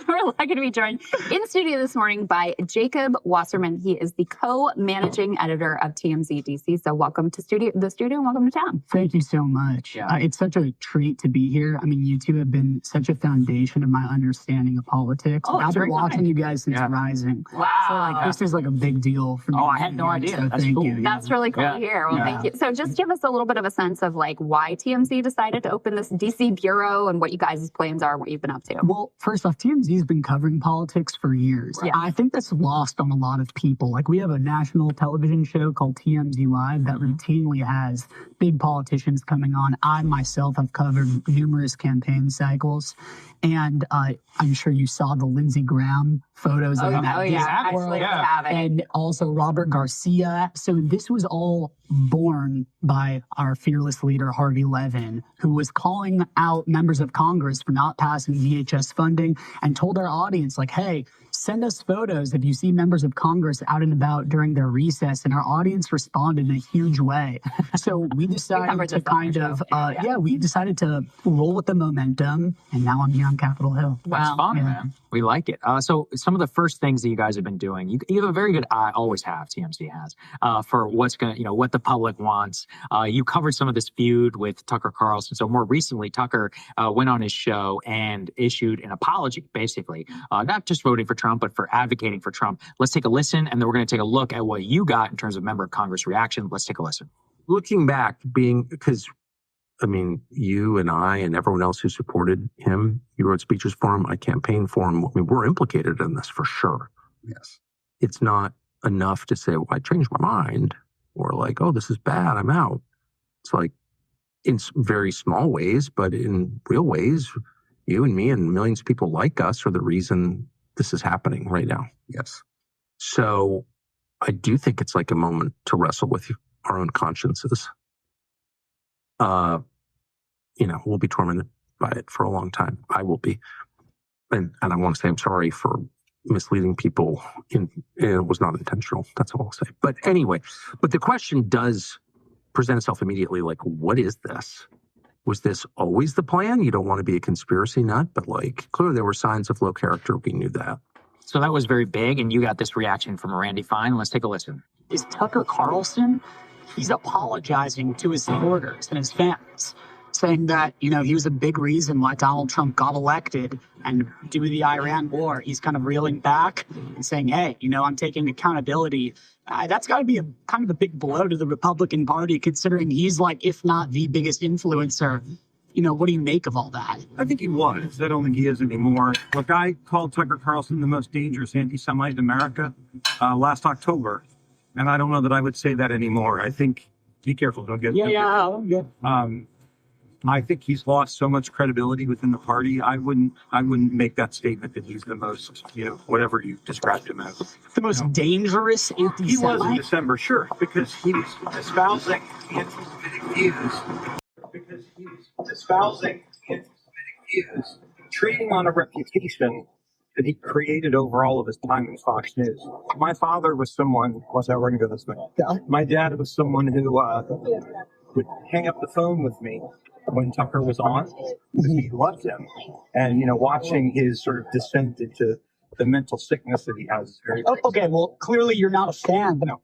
we're lucky to be joined in studio this morning by Jacob Wasserman. He is the co-managing editor of TMZ DC. So welcome to the studio and welcome to town. Thank you so much. Yeah. It's such a treat to be here. I mean, you two have been such a foundation of my understanding of politics. Oh, I've been watching you guys since Rising. Wow. So this is like a big deal for me. Oh, I had no idea. So That's thank cool. you. That's really cool to hear. Well, thank you. So just give us a little bit of a sense of like why TMZ decided to open this DC bureau and what you guys' plans are, what you've been up to. Well, first off, TMZ has been covering politics for years. Yeah. I think that's lost on a lot of people. Like we have a national television show called TMZ Live that routinely has big politicians coming on. I myself have covered numerous campaign cycles. And I'm sure you saw the Lindsey Graham photos of him at Disney. And also Robert Garcia. So this was all born by our fearless leader, Harvey Levin, who was calling out members of Congress for not passing DHS funding and told our audience, like, hey, send us photos if you see members of Congress out and about during their recess. And our audience responded in a huge way. So we decided to we decided to roll with the momentum. And now I'm here on Capitol Hill. That's fun, man. We like it. So some of the first things that you guys have been doing, you have a very good eye, always have, TMZ has, for what's going to, what the public wants. You covered some of this feud with Tucker Carlson. So more recently, Tucker went on his show and issued an apology, basically, not just voting for Trump, but for advocating for Trump. Let's take a listen, and then we're going to take a look at what you got in terms of member of Congress reaction. Let's take a listen. Looking back, because I mean, you and I and everyone else who supported him, you wrote speeches for him, I campaigned for him. I mean, we're implicated in this for sure. Yes. It's not enough to say, well, I changed my mind, or like, oh, this is bad, I'm out. It's like in very small ways, but in real ways, you and me and millions of people like us are the reason this is happening right now. Yes. So I do think it's like a moment to wrestle with our own consciences. We'll be tormented by it for a long time. I will be. And I want to say I'm sorry for misleading people. It was not intentional. That's all I'll say. But anyway, the question does present itself immediately, like, what is this? Was this always the plan? You don't want to be a conspiracy nut, but like, clearly there were signs of low character. We knew that. So that was very big, and you got this reaction from Randy Fine. Let's take a listen. Is Tucker Carlson, he's apologizing to his supporters and his fans, saying that, he was a big reason why Donald Trump got elected, and due to the Iran war, he's kind of reeling back and saying, hey, I'm taking accountability. That's got to be kind of a big blow to the Republican Party, considering he's like, if not the biggest influencer. What do you make of all that? I think he was. I don't think he is anymore. Look, I called Tucker Carlson the most dangerous anti-Semite in America last October, and I don't know that I would say that anymore. I think, be careful, don't get... Yeah. I think he's lost so much credibility within the party. I wouldn't make that statement that he's the most, whatever you described him as. The most dangerous anti-Semite? He was in December, sure, because he was espousing anti-Semitic views, trading on a reputation that he created over all of his time in Fox News. My father was someone, we're going to go this way. My dad was someone who would hang up the phone with me when Tucker was on, because he loved him. And, watching his sort of descent into the mental sickness that he has is very... Okay, well, clearly you're not a fan. No.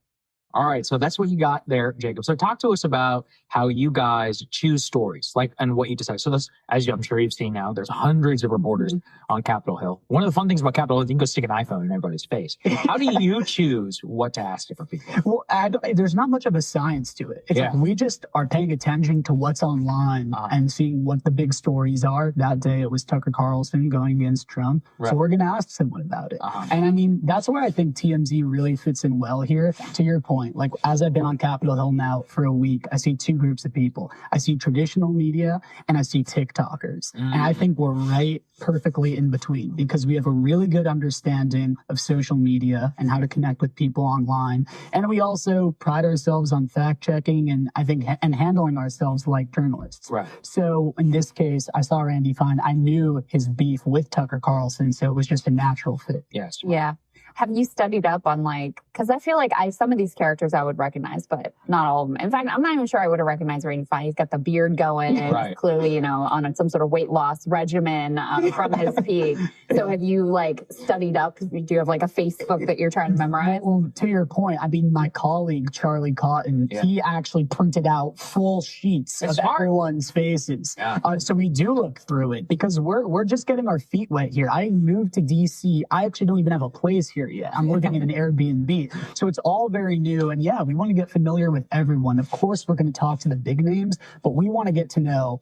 All right, so that's what you got there, Jacob. So talk to us about how you guys choose stories, and what you decide. So this, as I'm sure you've seen now, there's hundreds of reporters on Capitol Hill. One of the fun things about Capitol Hill is you can go stick an iPhone in everybody's face. How do you choose what to ask different people? Well, there's not much of a science to it. It's like we just are paying attention to what's online and seeing what the big stories are. That day it was Tucker Carlson going against Trump. Right. So we're going to ask someone about it. And I mean, that's where I think TMZ really fits in well here. To your point, like as I've been on Capitol Hill now for a week, I see two groups of people. I see traditional media and I see TikTokers. And I think we're right perfectly in between, because we have a really good understanding of social media and how to connect with people online. And we also pride ourselves on fact checking and I think and handling ourselves like journalists. Right. So in this case, I saw Randy Fine. I knew his beef with Tucker Carlson, so it was just a natural fit. Yes. Yeah. Have you studied up on because I feel like some of these characters I would recognize, but not all of them. In fact, I'm not even sure I would have recognized Randy Fine. He's got the beard going, and clearly, on some sort of weight loss regimen from his peak. So have you studied up? Do you have a Facebook that you're trying to memorize? Well, to your point, I mean, my colleague, Charlie Cotton, he actually printed out full sheets of everyone's faces. Yeah. So we do look through it because we're just getting our feet wet here. I moved to DC. I actually don't even have a place here yet. I'm living in an Airbnb. So it's all very new. And we want to get familiar with everyone. Of course, we're going to talk to the big names, but we want to get to know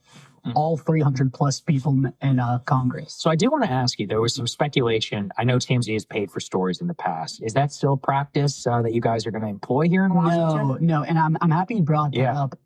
all 300 plus people in Congress. So I do want to ask you, there was some speculation. I know TMZ has paid for stories in the past. Is that still practice that you guys are going to employ here in Washington? No. And I'm happy you brought that up.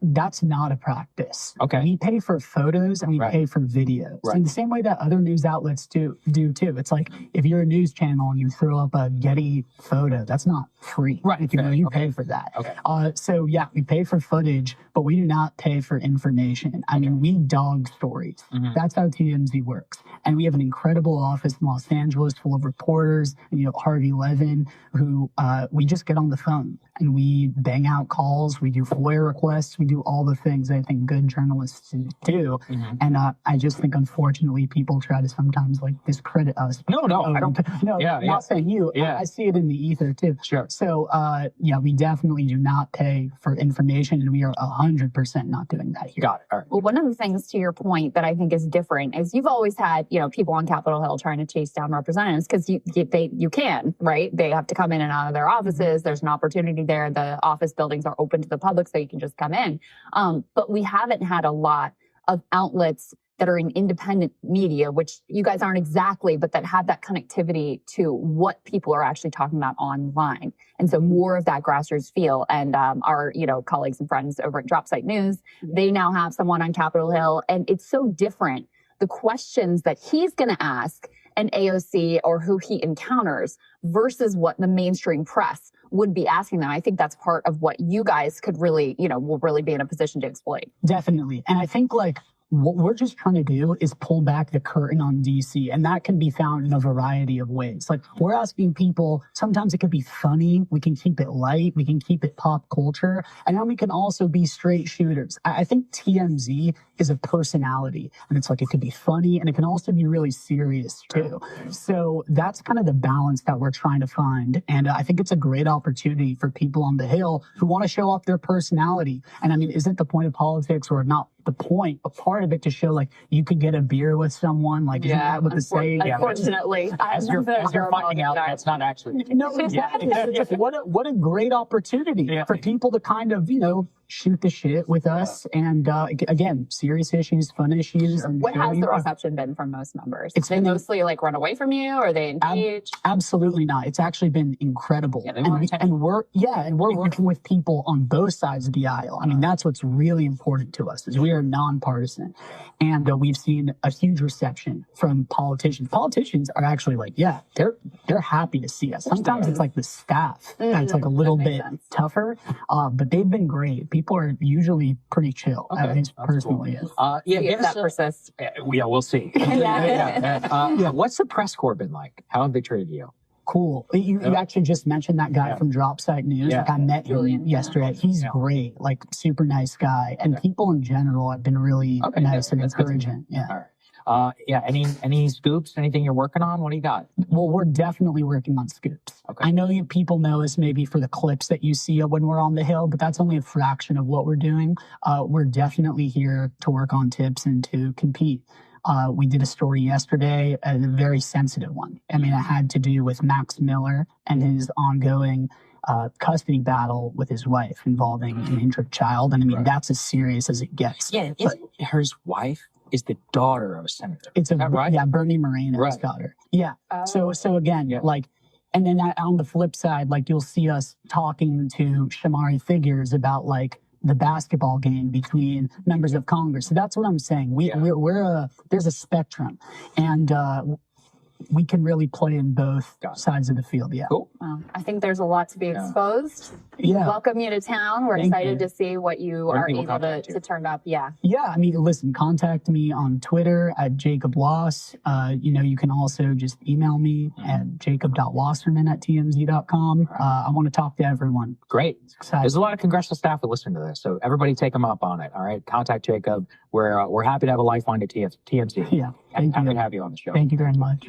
That's not a practice. Okay. We pay for photos and we pay for videos. In the same way that other news outlets do too. It's like if you're a news channel and you throw up a Getty photo, that's not free. Right. You pay for that. Okay. So we pay for footage, but we do not pay for information. I mean, we dog stories. That's how TMZ works. And we have an incredible office in Los Angeles full of reporters, Harvey Levin, who we just get on the phone and we bang out calls. We do FOIA requests. We do all the things I think good journalists do. And I just think, unfortunately, people try to sometimes discredit us. No, I don't. No, not saying you. I see it in the ether too. Sure. So, we definitely do not pay for information, and we are 100% not doing that here. Got it. All right. Well, one of the things to your point that I think is different is you've always had, people on Capitol Hill trying to chase down representatives because you can, right? They have to come in and out of their offices. There's an opportunity there. The office buildings are open to the public, so you can just come in. But we haven't had a lot of outlets that are in independent media, which you guys aren't exactly, but that have that connectivity to what people are actually talking about online. And so more of that grassroots feel. And our, colleagues and friends over at Drop Site News, they now have someone on Capitol Hill, and it's so different. The questions that he's going to ask an AOC or who he encounters versus what the mainstream press would be asking them. I think that's part of what you guys could really, will really be in a position to exploit. Definitely. And I think what we're just trying to do is pull back the curtain on DC, and that can be found in a variety of ways. We're asking people, sometimes it could be funny, we can keep it light, we can keep it pop culture, and then we can also be straight shooters. I think TMZ is a personality, and it's it could be funny, and it can also be really serious too. So that's kind of the balance that we're trying to find, and I think it's a great opportunity for people on the Hill who want to show off their personality. And I mean, isn't the point of politics, or not the point, but part of it, to show you could get a beer with someone, isn't that what the saying? Unfortunately, as you're finding out, that's not actually. No, exactly. What a great opportunity for people to kind of shoot the shit with us, and again, serious issues, fun issues. And what has the reception been from most members? It's been mostly run away from you, or are they engaged? Absolutely not. It's actually been incredible, and we're working with people on both sides of the aisle. I mean, that's what's really important to us, is we are nonpartisan, and we've seen a huge reception from politicians. Politicians are actually they're happy to see us. Sometimes it's the staff that's a little bit tougher, but they've been great. People are usually pretty chill. Okay. At least personally, is. If that persists. We'll see. What's the press corps been like? How have they treated you? Cool. You actually just mentioned that guy from Drop Site News. I met him yesterday. He's great, super nice guy. And people in general have been really nice and encouraging. All right. Any scoops? Anything you're working on? What do you got? Well, we're definitely working on scoops. Okay. I know people know us maybe for the clips that you see when we're on the Hill, but that's only a fraction of what we're doing. We're definitely here to work on tips and to compete. We did a story yesterday, a very sensitive one. I mean, it had to do with Max Miller and his ongoing custody battle with his wife involving an injured child. And I mean, that's as serious as it gets. Yeah, but his wife is the daughter of a senator. It's Bernie Moreno's daughter. Yeah. So again, and then on the flip side, you'll see us talking to Shamari Figures about the basketball game between members of Congress. So that's what I'm saying. There's a spectrum, and we can really play in both sides of the field. Yeah. Cool. I think there's a lot to be exposed. Yeah. Welcome you to town. We're excited to see what you are able to turn up. Yeah. Yeah. I mean, listen, contact me on Twitter at Jacob Loss. You can also just email me at jacob.wasserman@tmz.com. I want to talk to everyone. Great. There's a lot of congressional staff that listen to this, so everybody take them up on it. All right. Contact Jacob. We're happy to have a lifeline to TMZ. Yeah. Happy to have you on the show. Thank you very much.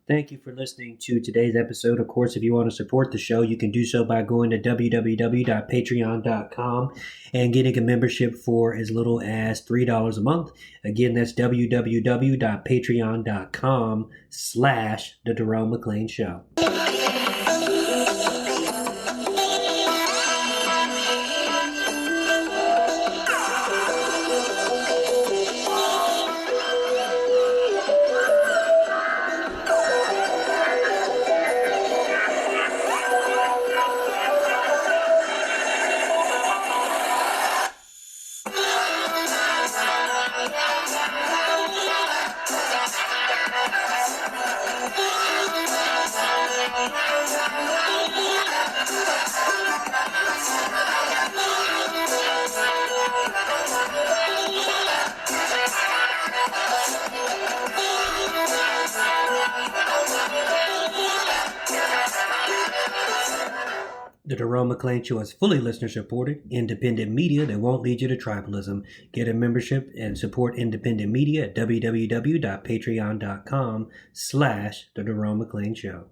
Thank you for listening to today's episode. Of course, if you want to support the show, you can do so by going to www.patreon.com and getting a membership for as little as $3 a month. Again, that's www.patreon.com/The Jerome McClain Show. The Jerome McClain Show is fully listener-supported, independent media that won't lead you to tribalism. Get a membership and support independent media at www.patreon.com/The Jerome McClain Show.